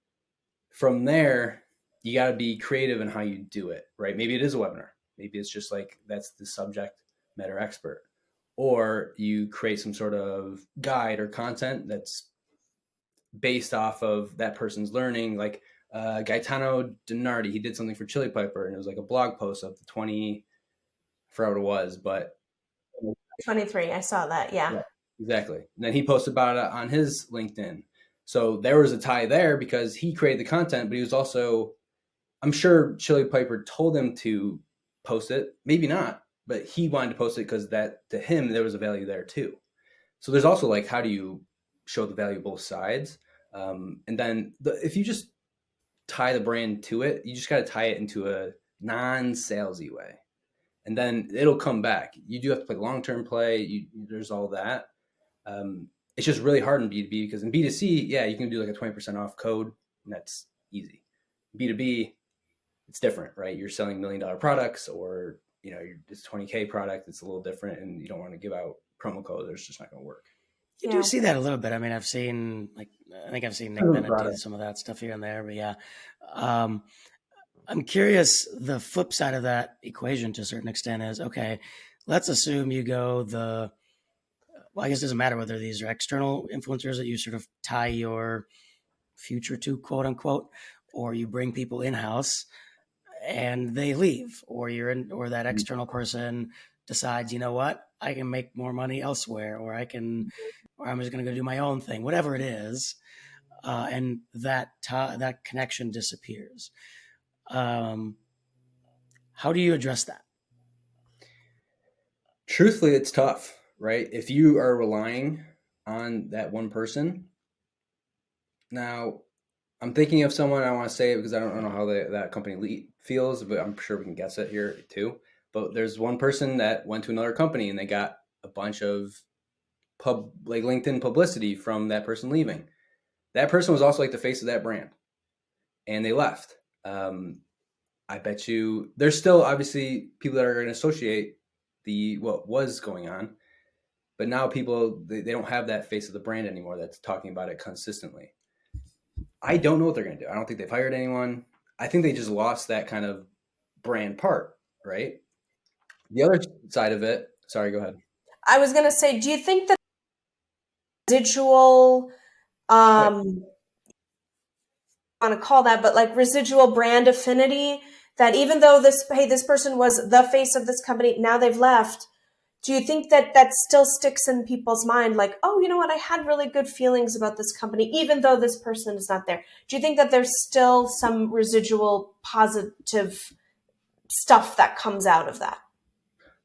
from there, you got to be creative in how you do it, right? Maybe it is a webinar. Maybe it's just like, that's the subject matter expert. Or you create some sort of guide or content that's based off of that person's learning. Like Gaetano Donardi, he did something for Chili Piper, and it was like a blog post of the 20, I forgot what it was, but 23, I saw that. Yeah, exactly. And then he posted about it on his LinkedIn. So there was a tie there because he created the content, but he was also, I'm sure Chili Piper told him to post it, maybe not, but he wanted to post it because that, to him, there was a value there too. So there's also like, how do you show the value both sides? And then if you just tie the brand to it, you just got to tie it into a non-salesy way. And then it'll come back. You do have to play long-term play. There's all that. It's just really hard in B2B because in B2C, yeah, you can do like a 20% off code, and that's easy. B2B, it's different, right? You're selling $1 million products, or it's a $20K product. It's a little different, and you don't want to give out promo codes. It's just not going to work. You do see that a little bit. I mean, I think I've seen Nick Bennett do some of that stuff here and there, but yeah. I'm curious, the flip side of that equation to a certain extent is, okay, let's assume you go I guess it doesn't matter whether these are external influencers that you sort of tie your future to, quote unquote, or you bring people in-house and they leave, or that external person decides, you know what, I can make more money elsewhere, or I'm just going to go do my own thing, whatever it is. And that connection disappears. How do you address that? Truthfully, it's tough, right? If you are relying on that one person. Now, I'm thinking of someone, I want to say it because I don't know how that company feels, but I'm sure we can guess it here too. But there's one person that went to another company and they got a bunch of LinkedIn publicity from that person leaving. That person was also like the face of that brand, and they left. I bet you there's still obviously people that are going to associate what was going on, but now people, they don't have that face of the brand anymore that's talking about it consistently. I don't know what they're going to do. I don't think they've hired anyone. I think they just lost that kind of brand part, right? The other side of it, sorry, go ahead. I was going to say, do you think that residual, I want to call that, but like residual brand affinity, that even though this person was the face of this company, now they've left, do you think that still sticks in people's mind? Like, oh, you know what? I had really good feelings about this company, even though this person is not there. Do you think that there's still some residual positive stuff that comes out of that?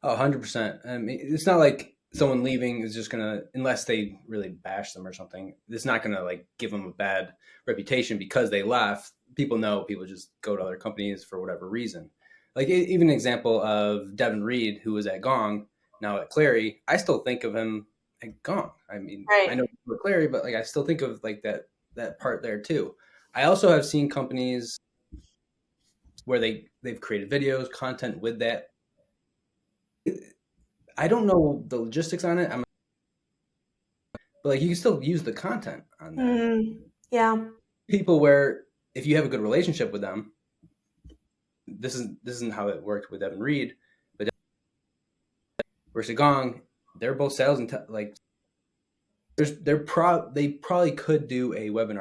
Oh, 100%. I mean, it's not like someone leaving is just going to, unless they really bash them or something, it's not going to like give them a bad reputation because they left. People know people just go to other companies for whatever reason. Like even an example of Devin Reed, who was at Gong, Now at Clary, I still think of him at Gong. I mean, Right. I know for Clary, but like I still think of like that part there too. I also have seen companies where they've created videos, content with that. I don't know the logistics on it. But like you can still use the content on that. Yeah. People where if you have a good relationship with them, this isn't how it worked with Evan Reed, but versus Gong, they're both sales and like they probably could do a webinar,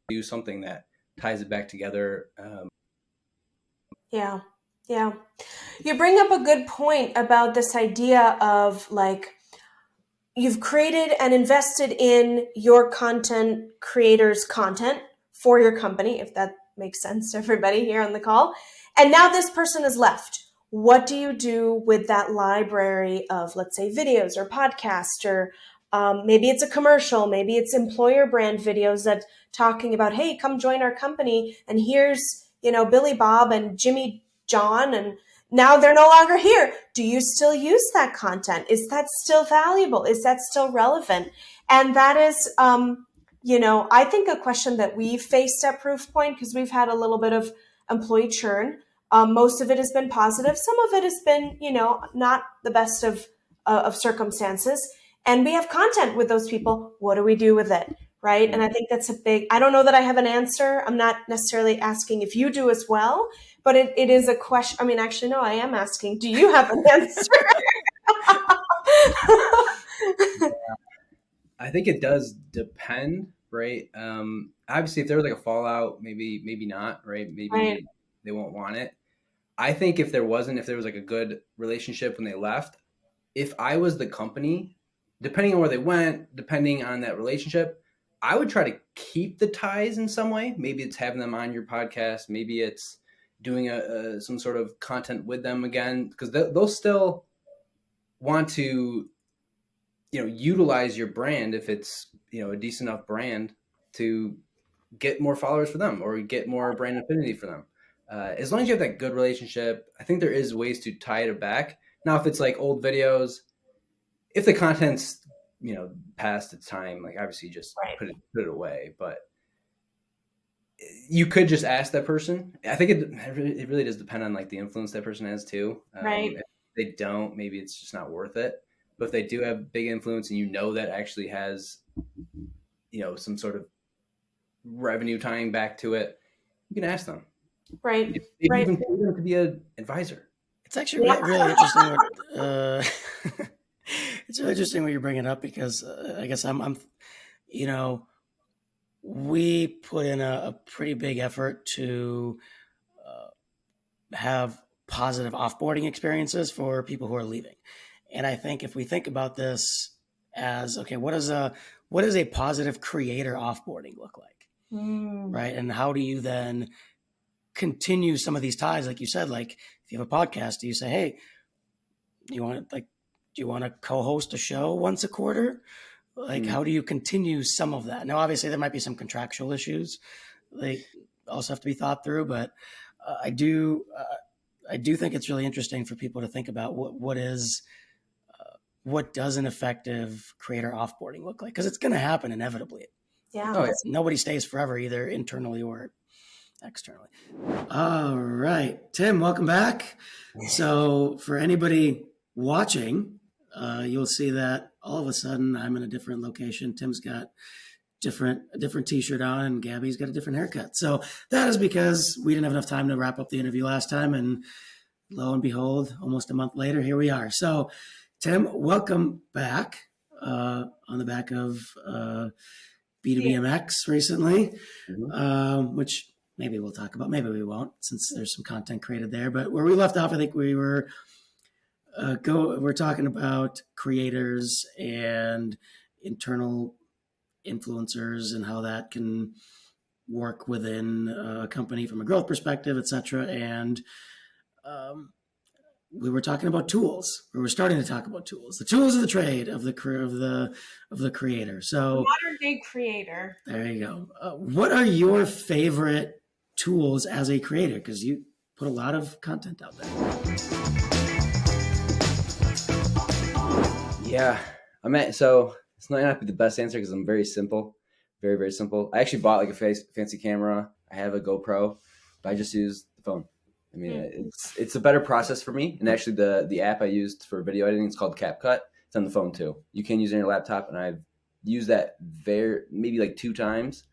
do something that ties it back together. Yeah. Yeah. You bring up a good point about this idea of like, you've created and invested in your content creators' content for your company, if that makes sense to everybody here on the call. And now this person is left. What do you do with that library of, let's say, videos or podcasts, or maybe it's a commercial, maybe it's employer brand videos that talking about, hey, come join our company, and here's, Billy Bob and Jimmy John, and now they're no longer here. Do you still use that content? Is that still valuable? Is that still relevant? And that is, I think a question that we've faced at Proofpoint, because we've had a little bit of employee churn. Most of it has been positive. Some of it has been, not the best of circumstances. And we have content with those people. What do we do with it? Right. And I think that's I don't know that I have an answer. I'm not necessarily asking if you do as well, but it is a question. I mean, actually, no, I am asking, do you have an answer? I think it does depend, right? Obviously, if there was like a fallout, maybe not, right? Maybe Right. they won't want it. I think if there was like a good relationship when they left, if I was the company, depending on where they went, depending on that relationship, I would try to keep the ties in some way. Maybe it's having them on your podcast. Maybe it's doing some sort of content with them again, because they'll still want to, utilize your brand if it's, a decent enough brand to get more followers for them or get more brand affinity for them. As long as you have that good relationship, I think there is ways to tie it back. Now, if it's like old videos, if the content's, past its time, like obviously just Right. put it away. But you could just ask that person. I think it really does depend on like the influence that person has too. Right. If they don't, maybe it's just not worth it. But if they do have big influence and that actually has, some sort of revenue tying back to it, you can ask them. Right. Maybe Right. even pay them to be an advisor. It's actually really interesting. It's really interesting what you're bringing up, because I guess I'm, we put in a pretty big effort to have positive offboarding experiences for people who are leaving. And I think if we think about this as, okay, what does a positive creator offboarding look like? Right. And how do you then continue some of these ties? Like you said, like if you have a podcast, do you say, hey, do you want to co-host a show once a quarter? Like, how do you continue some of that? Now, obviously there might be some contractual issues. They also have to be thought through, but I do think it's really interesting for people to think about what does an effective creator offboarding look like? Because it's going to happen inevitably. Yeah. Oh, yeah. Nobody stays forever, either internally or externally. All right, Tim, welcome back. So for anybody watching, you'll see that all of a sudden I'm in a different location. Tim's got a different t-shirt on, and Gabby's got a different haircut. So that is because we didn't have enough time to wrap up the interview last time, and lo and behold, almost a month later, here we are. So Tim, welcome back on the back of B2BMX recently, which maybe we'll talk about, maybe we won't, since there's some content created there. But where we left off, I think we were we're talking about creators and internal influencers and how that can work within a company from a growth perspective, et cetera. And we were talking about tools. We were starting to talk about tools, the tools of the trade of the creator. So Modern day creator. there you go. What are your favorite tools as a creator? Because you put a lot of content out there. Yeah, so it's not be the best answer because I'm very simple, very, very simple. I actually bought like a fancy camera. I have a GoPro, but I just use the phone. I mean, it's a better process for me. And actually, the app I used for video editing is called CapCut. It's on the phone too. You can use it on your laptop, and I've used that maybe like 2 times,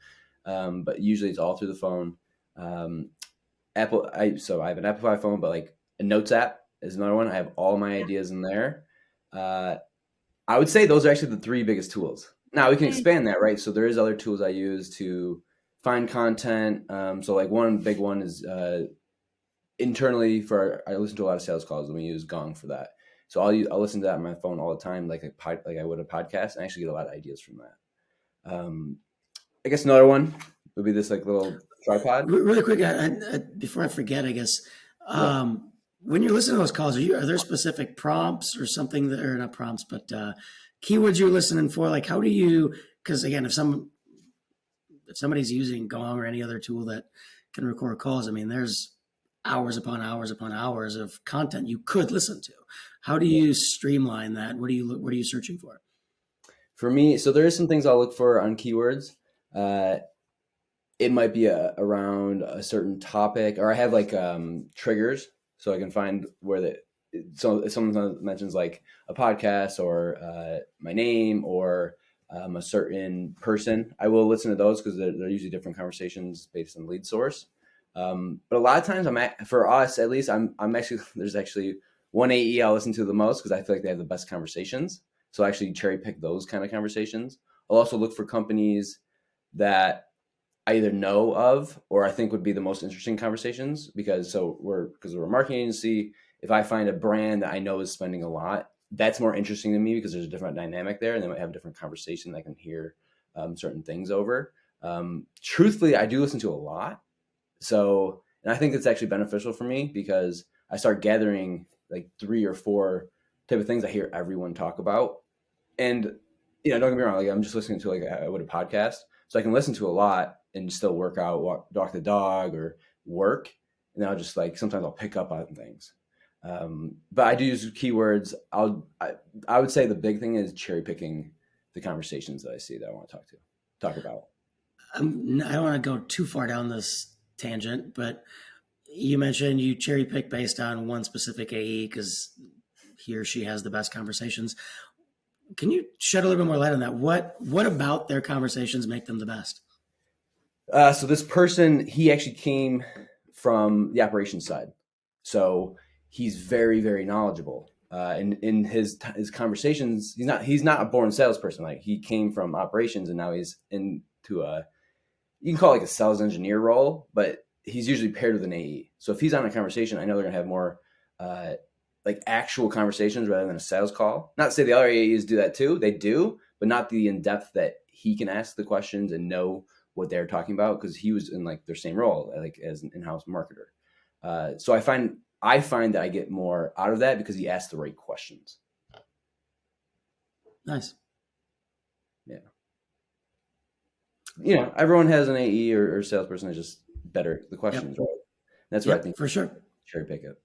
but usually it's all through the phone. So I have an Apple iPhone, but like a Notes app is another one. I have all my ideas in there. I would say those are actually the 3 biggest tools. Now we can expand that, right? So there is other tools I use to find content. So like one big one is internally I listen to a lot of sales calls, and we use Gong for that. So I'll listen to that on my phone all the time, like I would a podcast, and I actually get a lot of ideas from that. I guess another one would be this like little tripod. Really quick, before I forget, I guess, when you're listening to those calls, are there specific prompts or something that are not prompts, but keywords you're listening for? Like, how do you? Because again, if somebody's using Gong or any other tool that can record calls, I mean, there's hours upon hours upon hours of content you could listen to. How do you streamline that? What are you searching for? For me, so there is some things I'll look for on keywords. It might be around a certain topic, or I have like triggers, so I can find so if someone mentions like a podcast or my name or a certain person, I will listen to those because they're usually different conversations based on lead source. But a lot of times for us at least, I'm actually, there's actually one AE I'll listen to the most because I feel like they have the best conversations. So I actually cherry pick those kind of conversations. I'll also look for companies that I either know of or I think would be the most interesting conversations because we're a marketing agency. If I find a brand that I know is spending a lot, that's more interesting to me because there's a different dynamic there and they might have a different conversation. I can hear certain things over. Truthfully, I do listen to a lot. So, and I think it's actually beneficial for me because I start gathering like 3 or 4 type of things I hear everyone talk about. And, don't get me wrong, like I'm just listening to like I would a podcast. So I can listen to a lot and still work out, walk the dog or work. And then I'll just like, sometimes I'll pick up on things. But I do use keywords. I would say the big thing is cherry picking the conversations that I see that I want to talk about. I don't want to go too far down this tangent, but you mentioned you cherry pick based on one specific AE because he or she has the best conversations. Can you shed a little bit more light on that? What about their conversations make them the best? So this person, he actually came from the operations side. So he's very, very knowledgeable. And in his conversations, he's not a born salesperson. Like he came from operations and now he's into you can call it like a sales engineer role, but he's usually paired with an AE. So if he's on a conversation, I know they're gonna have more like actual conversations rather than a sales call. Not to say the other AEs do that too, they do, but not the in-depth that he can ask the questions and know what they're talking about because he was in like their same role, like as an in-house marketer. So I find that I get more out of that because he asked the right questions. Nice. Yeah. Everyone has an AE or salesperson that's just better the questions, right? That's what I think for sure. Cherry pick it.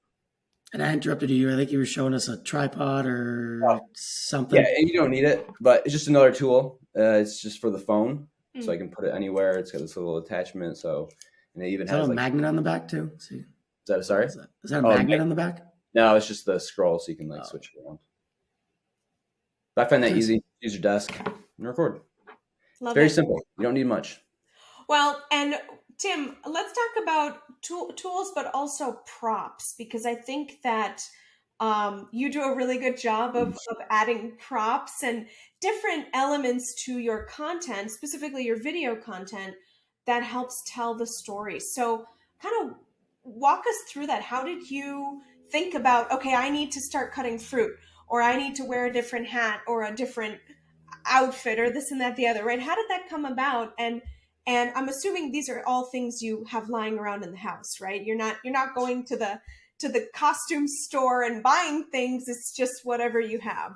And I interrupted you. I think you were showing us a tripod or something. Yeah, and you don't need it, but it's just another tool. It's just for the phone, so I can put it anywhere. It's got this little attachment, and it even has a like magnet on the back too. See, is that is that a magnet on the back? No, it's just the scroll, so you can like switch it around. But I find that easy. Use your desk and record. Very simple. You don't need much. Well, and Tim, let's talk about tools, but also props, because I think that you do a really good job of adding props and different elements to your content, specifically your video content, that helps tell the story. So kind of walk us through that. How did you think about, okay, I need to start cutting fruit, or I need to wear a different hat or a different outfit or this and that, the other, right? How did that come about? And I'm assuming these are all things you have lying around in the house, right? You're not going to the costume store and buying things. It's just whatever you have.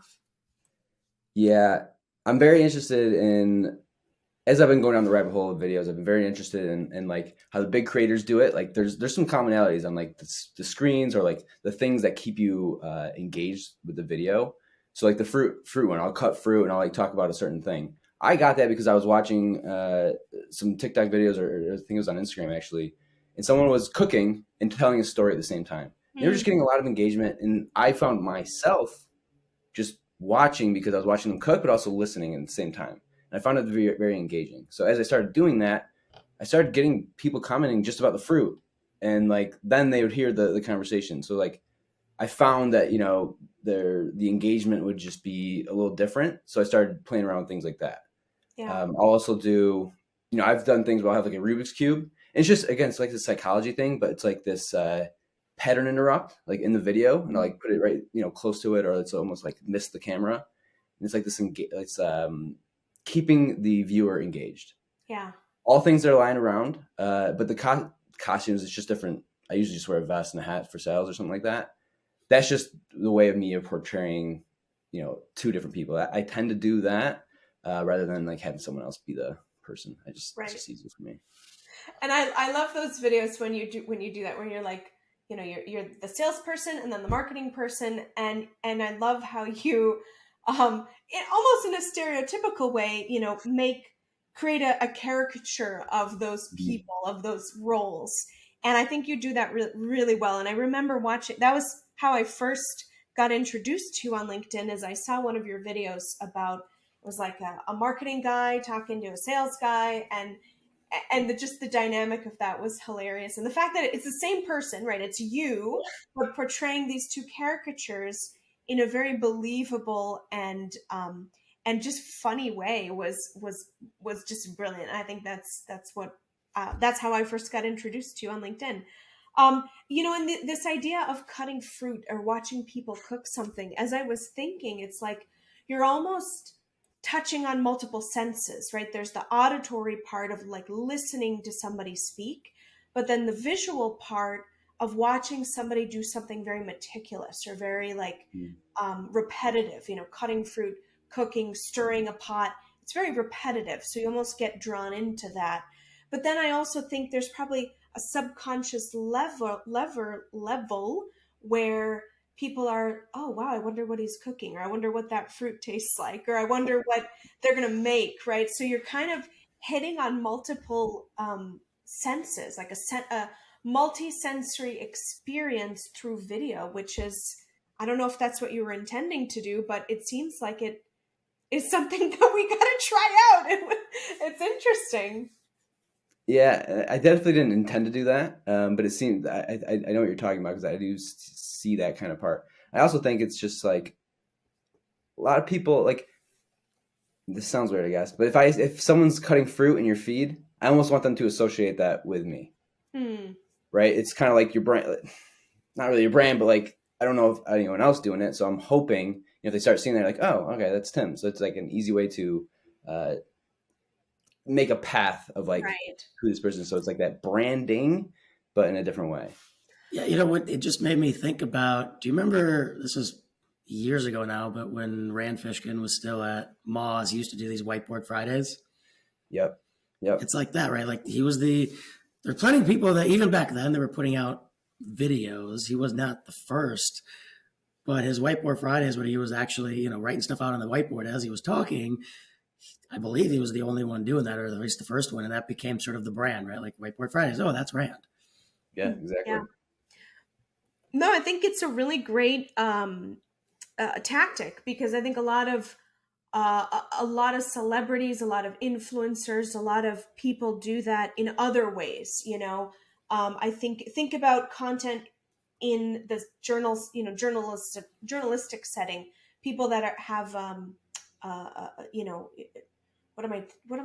Yeah, I'm very interested in, as I've been going down the rabbit hole of videos, I've been very interested in like how the big creators do it. Like there's some commonalities on like the screens or like the things that keep you engaged with the video. So like the fruit one, I'll cut fruit and I'll like talk about a certain thing. I got that because I was watching some TikTok videos, or I think it was on Instagram actually, and someone was cooking and telling a story at the same time. They were just getting a lot of engagement, and I found myself just watching because I was watching them cook, but also listening at the same time. And I found it very, very engaging. So as I started doing that, I started getting people commenting just about the fruit, and like then they would hear the conversation. So like I found that the engagement would just be a little different. So I started playing around with things like that. Yeah. I'll also do, I've done things where I'll have like a Rubik's Cube. And it's just, again, it's like this psychology thing, but it's like this pattern interrupt, like in the video, and I'll like put it right, close to it, or it's almost like miss the camera. And it's like this, it's keeping the viewer engaged. Yeah. All things that are lying around, but the costumes, it's just different. I usually just wear a vest and a hat for sales or something like that. That's just the way of me of portraying, two different people. I tend to do that rather than like having someone else be the person. It's just easier for me. And I love those videos when you do that, where you're like, you're the salesperson and then the marketing person, and I love how you, almost in a stereotypical way, create a caricature of those people, of those roles. And I think you do that really well. And I remember watching, that was how I first got introduced to you on LinkedIn, as I saw one of your videos about, it was like a marketing guy talking to a sales guy, and just the dynamic of that was hilarious. And the fact that it's the same person, right? It's you, but portraying these two caricatures in a very believable and just funny way was just brilliant. I think that's how I first got introduced to you on LinkedIn. And this idea of cutting fruit or watching people cook something, as I was thinking, it's like you're almost touching on multiple senses, right? There's the auditory part of like listening to somebody speak, but then the visual part of watching somebody do something very meticulous or very like repetitive, cutting fruit, cooking, stirring a pot. It's very repetitive. So you almost get drawn into that. But then I also think there's probably a subconscious level where people are, oh, wow, I wonder what he's cooking, or I wonder what that fruit tastes like, or I wonder what they're going to make, right? So you're kind of hitting on multiple senses, like a multi-sensory experience through video, which is, I don't know if that's what you were intending to do, but it seems like it is something that we got to try out. It's interesting. Yeah, I definitely didn't intend to do that, but it seemed I know what you're talking about, because I do see that kind of part. I also think it's just like a lot of people, like, this sounds weird, I guess, but if someone's cutting fruit in your feed, I almost want them to associate that with me. Right? It's kind of like your brand, not really your brand, but like I don't know if anyone else doing it, so I'm hoping if they start seeing that, like, oh, okay, that's Tim. So it's like an easy way to make a path of like who this person is. So it's like that branding, but in a different way. Yeah, you know what? It just made me think about, do you remember, this is years ago now, but when Rand Fishkin was still at Moz, he used to do these Whiteboard Fridays. Yep. It's like that, right? Like there's plenty of people that even back then they were putting out videos. He was not the first, but his Whiteboard Fridays, where he was actually, writing stuff out on the whiteboard as he was talking, I believe he was the only one doing that, or at least the first one. And that became sort of the brand, right? Like Whiteboard Fridays. Oh, that's Rand. Yeah, exactly. Yeah. No, I think it's a really great tactic, because I think a lot of celebrities, a lot of influencers, a lot of people do that in other ways. I think about content in the journals, journalistic setting. People that have what am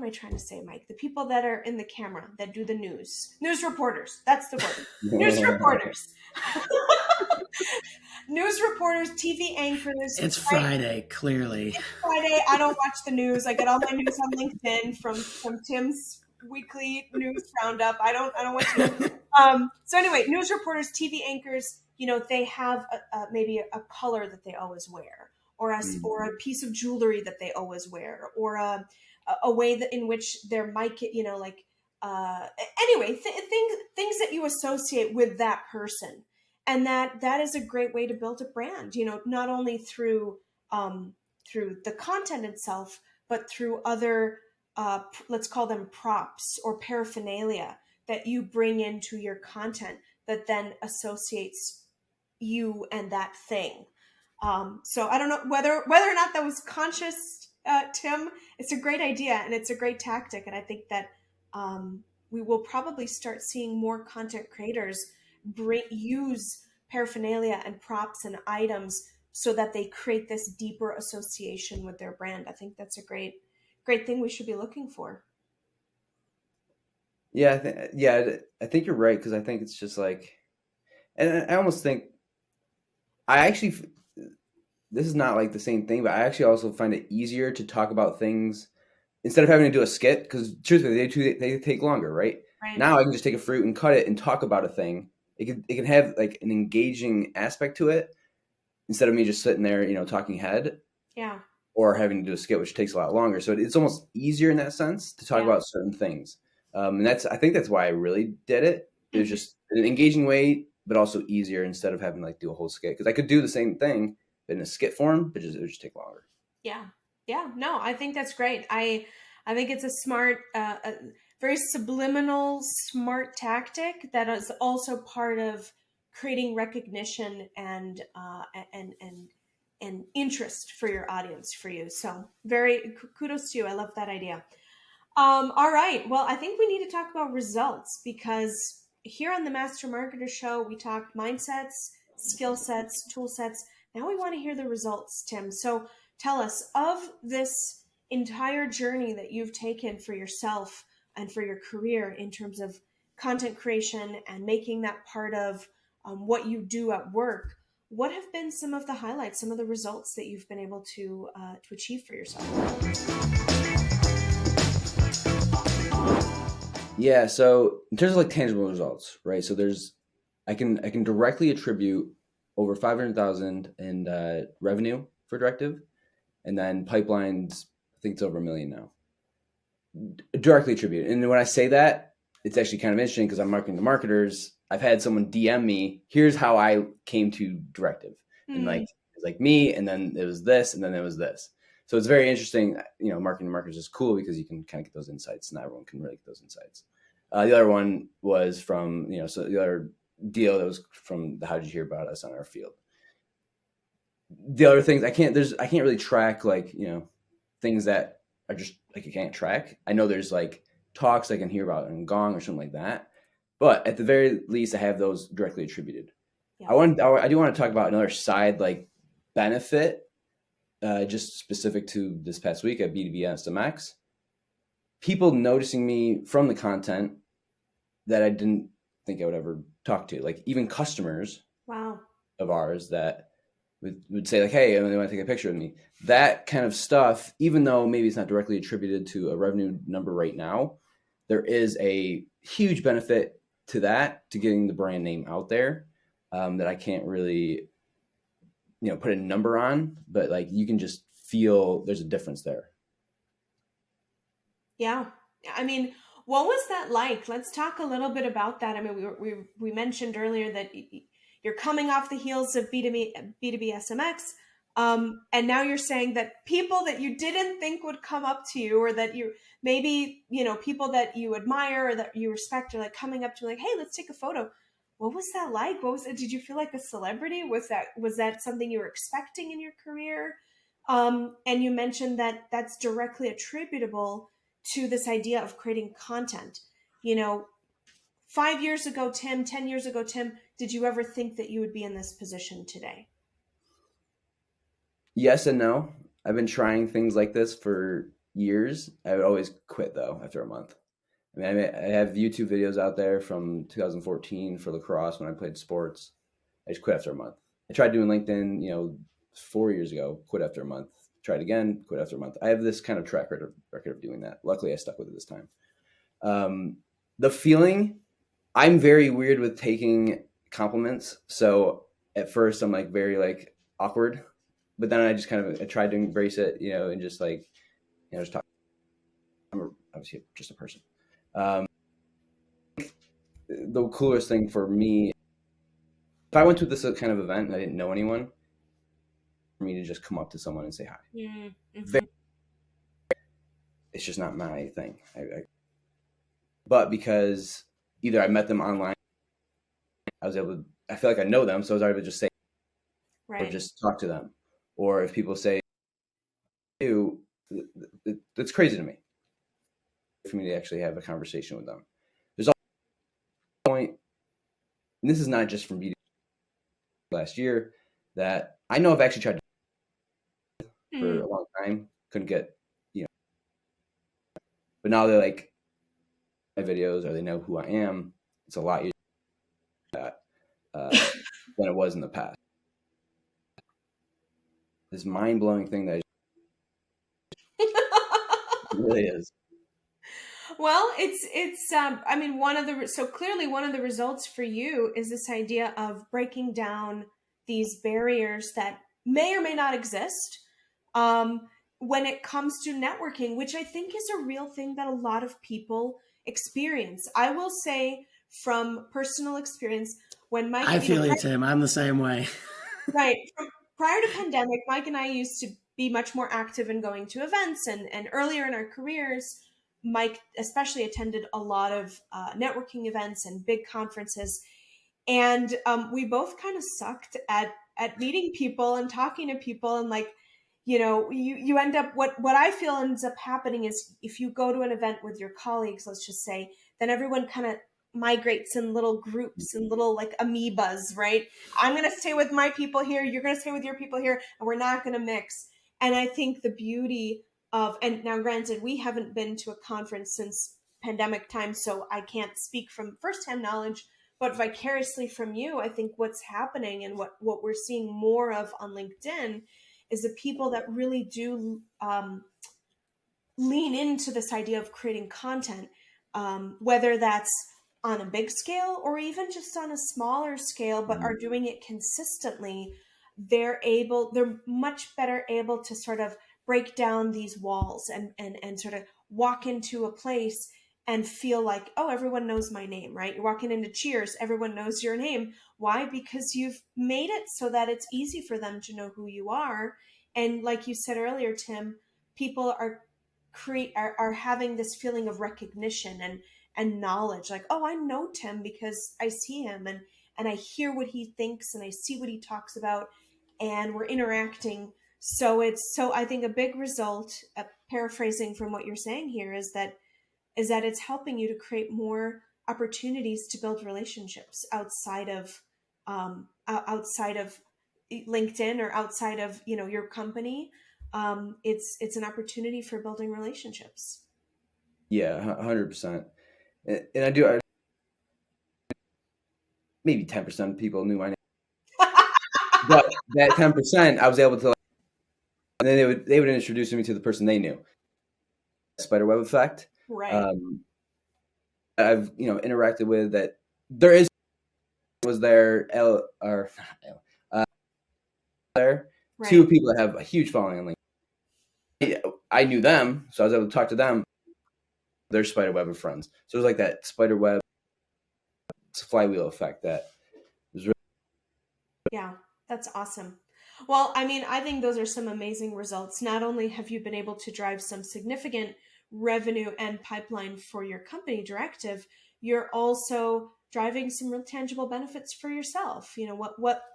I trying to say, Mike? The people that are in the camera that do the news reporters. That's the word. News reporters. News reporters, TV anchors. It's Friday, clearly. It's Friday. I don't watch the news. I get all my news on LinkedIn from Tim's weekly news roundup. I don't watch it. So anyway, news reporters, TV anchors, they have maybe a color that they always wear, or a piece of jewelry that they always wear, or a way that in which their mic, anyway, things that you associate with that person. And that is a great way to build a brand, not only through through the content itself, but through other, let's call them props or paraphernalia that you bring into your content that then associates you and that thing. So I don't know whether or not that was conscious, Tim. It's a great idea and it's a great tactic, and I think that we will probably start seeing more content creators use paraphernalia and props and items so that they create this deeper association with their brand. I think that's a great thing we should be looking for. Yeah, I think you're right, because I think it's just like, and I almost think I actually, this is not like the same thing, but I actually also find it easier to talk about things instead of having to do a skit, because truthfully they take longer, right? Right. Now I can just take a fruit and cut it and talk about a thing. It can have like an engaging aspect to it instead of me just sitting there, talking head. Yeah. Or having to do a skit, which takes a lot longer. So it's almost easier in that sense to talk about certain things. And I think that's why I really did it. It was just an engaging way, but also easier instead of having to like do a whole skit. Because I could do the same thing in a skit form, but it would just take longer. Yeah. Yeah. No, I think that's great. I think it's a smart, very subliminal, smart tactic that is also part of creating recognition and interest for your audience, for you. So very kudos to you. I love that idea. All right. Well, I think we need to talk about results, because here on the Master Marketer Show, we talk mindsets, skill sets, tool sets. Now we want to hear the results, Tim. So tell us, of this entire journey that you've taken for yourself and for your career in terms of content creation and making that part of what you do at work, what have been some of the highlights, some of the results that you've been able to achieve for yourself? Yeah, so in terms of like tangible results, right? So I can directly attribute over 500,000 in revenue for Directive, and then pipelines, I think it's over $1 million now. Directly attribute. And when I say that, it's actually kind of interesting because I'm marketing to marketers. I've had someone DM me, here's how I came to Directive. And like, it's like me, and then it was this, and then it was this. So it's very interesting. Marketing to marketers is cool because you can kind of get those insights. Not everyone can really get those insights. The other one was from, so the other deal that was from the How Did You Hear About Us on our field. The other things I can't really track, like, things that are just like I can't track. I know there's like talks I can hear about in Gong or something like that, but at the very least, I have those directly attributed. Yeah. I do want to talk about another side like benefit, just specific to this past week at B2B SMX. People noticing me from the content that I didn't think I would ever talk to, like even customers of ours that would say like, hey, they want to take a picture with me. That kind of stuff, even though maybe it's not directly attributed to a revenue number right now, there is a huge benefit to that, to getting the brand name out there, that I can't really, put a number on, but like you can just feel there's a difference there. Yeah. I mean, what was that like? Let's talk a little bit about that. I mean, we mentioned earlier that you're coming off the heels of B2B SMX. And now you're saying that people that you didn't think would come up to you, or that you maybe, people that you admire or that you respect, are like coming up to you like, hey, let's take a photo. What was that like? What was it? Did you feel like a celebrity? Was that something you were expecting in your career? And you mentioned that that's directly attributable to this idea of creating content. 5 years ago, Tim, 10 years ago, Tim, did you ever think that you would be in this position today? Yes and no. I've been trying things like this for years. I would always quit though after a month. I have YouTube videos out there from 2014 for lacrosse when I played sports. I just quit after a month. I tried doing LinkedIn, 4 years ago, quit after a month. Tried again, quit after a month. I have this kind of track record of doing that. Luckily, I stuck with it this time. The feeling, I'm very weird with taking compliments. So at first I'm like very like awkward, but then I tried to embrace it, and just like, just talk. I'm obviously just a person. The coolest thing for me, if I went to this kind of event and I didn't know anyone, for me to just come up to someone and say hi. Mm-hmm. It's just not my thing. But because either I met them online, I feel like I know them, so I was able to just say, Right. or just talk to them. Or if people say, "Ew," that's crazy to me for me to actually have a conversation with them. There's also a point, and this is not just from B2B last year, that I know I've actually tried for a long time, couldn't get, but now they're like my videos, or they know who I am. It's a lot easier than it was in the past. This mind-blowing thing that it really is. Well, it's I mean, clearly one of the results for you is this idea of breaking down these barriers that may or may not exist when it comes to networking, which I think is a real thing that a lot of people experience. I will say from personal experience, when Mike, I feel you, Tim. I'm the same way. right. Prior to pandemic, Mike and I used to be much more active in going to events, and earlier in our careers, Mike especially attended a lot of networking events and big conferences. And we both kind of sucked at meeting people and talking to people. And like, you end up, what I feel ends up happening is if you go to an event with your colleagues, let's just say, then everyone kind of migrates in little groups and little like amoebas, right? I'm going to stay with my people here. You're going to stay with your people here, and we're not going to mix. And I think the beauty and now granted, we haven't been to a conference since pandemic time, so I can't speak from firsthand knowledge, but vicariously from you, I think what's happening and what we're seeing more of on LinkedIn is the people that really do lean into this idea of creating content, whether that's on a big scale or even just on a smaller scale, but are doing it consistently. They're much better able to sort of break down these walls and sort of walk into a place and feel like, oh, everyone knows my name, right? You're walking into Cheers, everyone knows your name. Why? Because you've made it so that it's easy for them to know who you are. And like you said earlier, Tim, people are having this feeling of recognition and knowledge, like, oh, I know Tim because I see him and I hear what he thinks and I see what he talks about, and we're interacting. So I think a big result, paraphrasing from what you're saying here, is that it's helping you to create more opportunities to build relationships outside of LinkedIn or outside of your company. It's an opportunity for building relationships. Yeah, 100%. And I maybe 10% of people knew my name, but that 10%, I was able to, and then they would introduce me to the person they knew. Spiderweb effect. Right. I've interacted with that. There was there there Right. two people that have a huge following on LinkedIn. I knew them, so I was able to talk to them. They're Spiderweb of friends, so it was like that Spiderweb flywheel effect that was really. Yeah, that's awesome. Well, I mean, I think those are some amazing results. Not only have you been able to drive some significant revenue and pipeline for your company, Directive, you're also driving some real tangible benefits for yourself.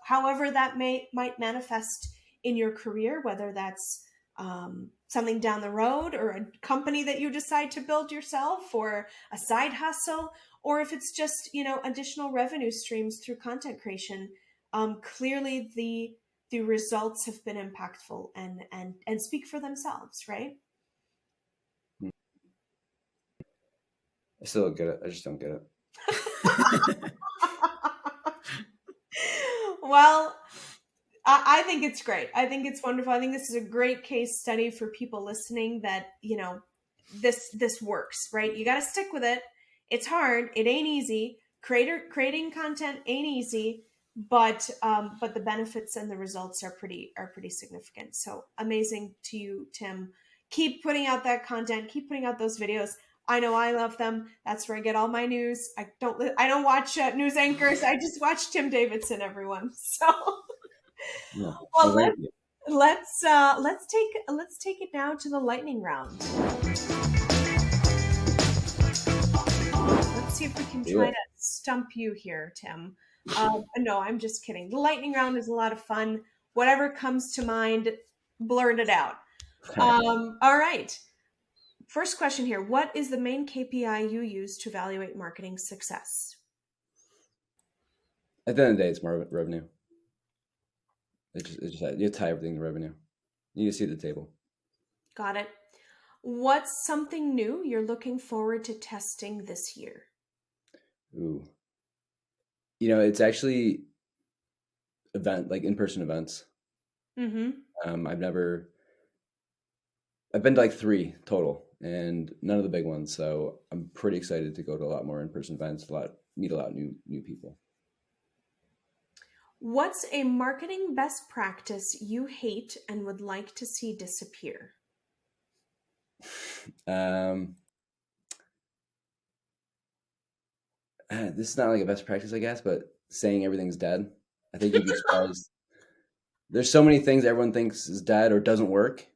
However that might manifest in your career, whether that's something down the road or a company that you decide to build yourself or a side hustle, or if it's just, additional revenue streams through content creation. Clearly the results have been impactful and speak for themselves, right? I still don't get it. I just don't get it. Well, I think it's great. I think it's wonderful. I think this is a great case study for people listening that, this works, right? You got to stick with it. It's hard. It ain't easy. Creating content ain't easy, but the benefits and the results are pretty significant. So amazing to you, Tim. Keep putting out that content. Keep putting out those videos. I know I love them. That's where I get all my news. I don't watch news anchors. I just watch Tim Davidson, everyone. So, Yeah. well, let's take it now to the lightning round. Let's see if we can try to stump you here, Tim. No, I'm just kidding. The lightning round is a lot of fun. Whatever comes to mind, blurt it out. All right. First question here. What is the main KPI you use to evaluate marketing success? At the end of the day, it's more revenue. It's just you tie everything to revenue. You see the table. Got it. What's something new you're looking forward to testing this year? Ooh. It's actually in-person events. Mm-hmm. I've been to like 3 total and none of the big ones. So I'm pretty excited to go to a lot more in-person events, meet a lot of new people. What's a marketing best practice you hate and would like to see disappear? This is not like a best practice, I guess, but saying everything's dead. I think you'd be surprised. There's so many things everyone thinks is dead or doesn't work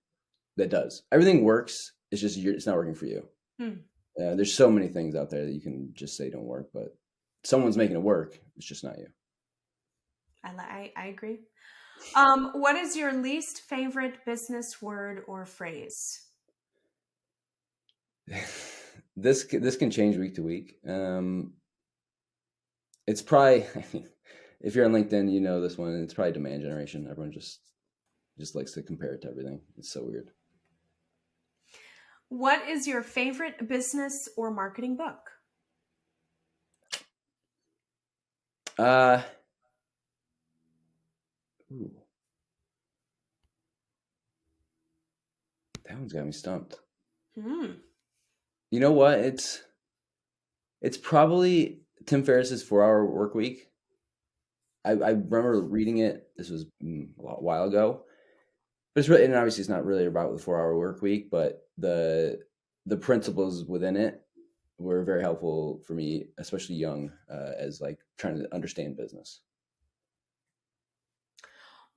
that does. Everything works. It's just it's not working for you. There's so many things out there that you can just say don't work, but someone's making it work. It's just not you. I agree. What is your least favorite business word or phrase? This can change week to week. It's probably, if you're on LinkedIn, you know this one. It's probably demand generation. Everyone just likes to compare it to everything. It's so weird. What is your favorite business or marketing book? Ooh. That one's got me stumped. You know what? It's probably Tim Ferriss's 4-Hour Work Week. I remember reading it. This was a while ago, but it's really, and obviously it's not really about the 4-Hour Work Week, but the principles within it were very helpful for me, especially young, as like trying to understand business.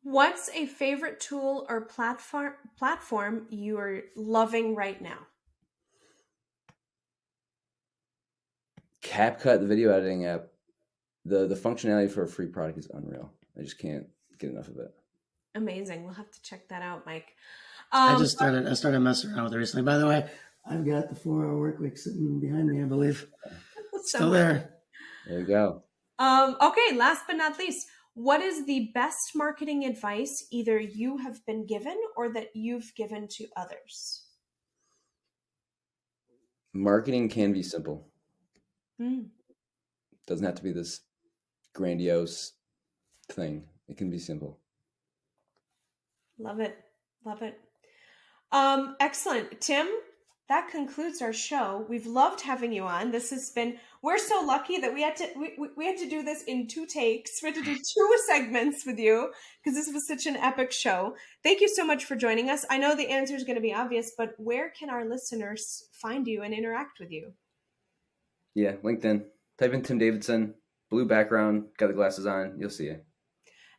What's a favorite tool or platform you are loving right now? CapCut, the video editing app, the functionality for a free product is unreal. I just can't get enough of it. Amazing. We'll have to check that out, Mike. I started messing around with it recently. By the way, I've got the 4-Hour Work Week sitting behind me, I believe. Still there. There you go. Okay, last but not least, what is the best marketing advice either you have been given or that you've given to others? Marketing can be simple. Doesn't have to be this grandiose thing. It can be simple. Love it. Love it. Excellent. Tim, that concludes our show. We've loved having you on. We're so lucky that we had to do this in 2 takes. We had to do 2 segments with you because this was such an epic show. Thank you so much for joining us. I know the answer is going to be obvious, but where can our listeners find you and interact with you? Yeah, LinkedIn. Type in Tim Davidson, blue background, got the glasses on. You'll see it.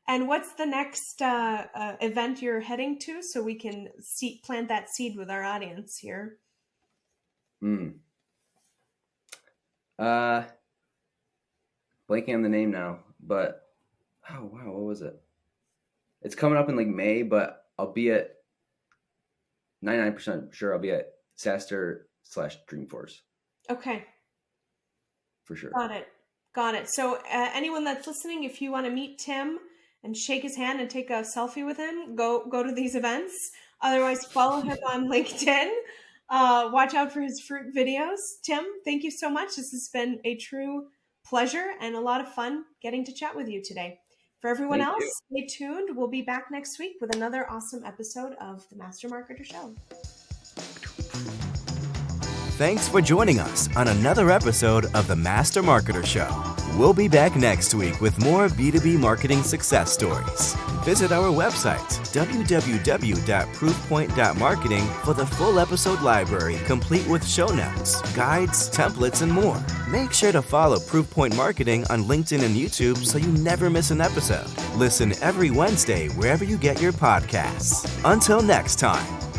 And what's the next event you're heading to so we can plant that seed with our audience here? Blanking on the name now, but oh wow, what was it? It's coming up in like May, but I'll be at 99% sure I'll be at SaaStr/Dreamforce. Okay. For sure. Got it. So anyone that's listening, if you want to meet Tim and shake his hand and take a selfie with him, go to these events. Otherwise, follow him on LinkedIn. Watch out for his fruit videos. Tim, thank you so much. This has been a true pleasure and a lot of fun getting to chat with you today. For everyone else, stay tuned. We'll be back next week with another awesome episode of the Master Marketer Show. Thanks for joining us on another episode of the Master Marketer Show. We'll be back next week with more B2B marketing success stories. Visit our website, www.proofpoint.marketing, for the full episode library complete with show notes, guides, templates, and more. Make sure to follow Proofpoint Marketing on LinkedIn and YouTube so you never miss an episode. Listen every Wednesday wherever you get your podcasts. Until next time.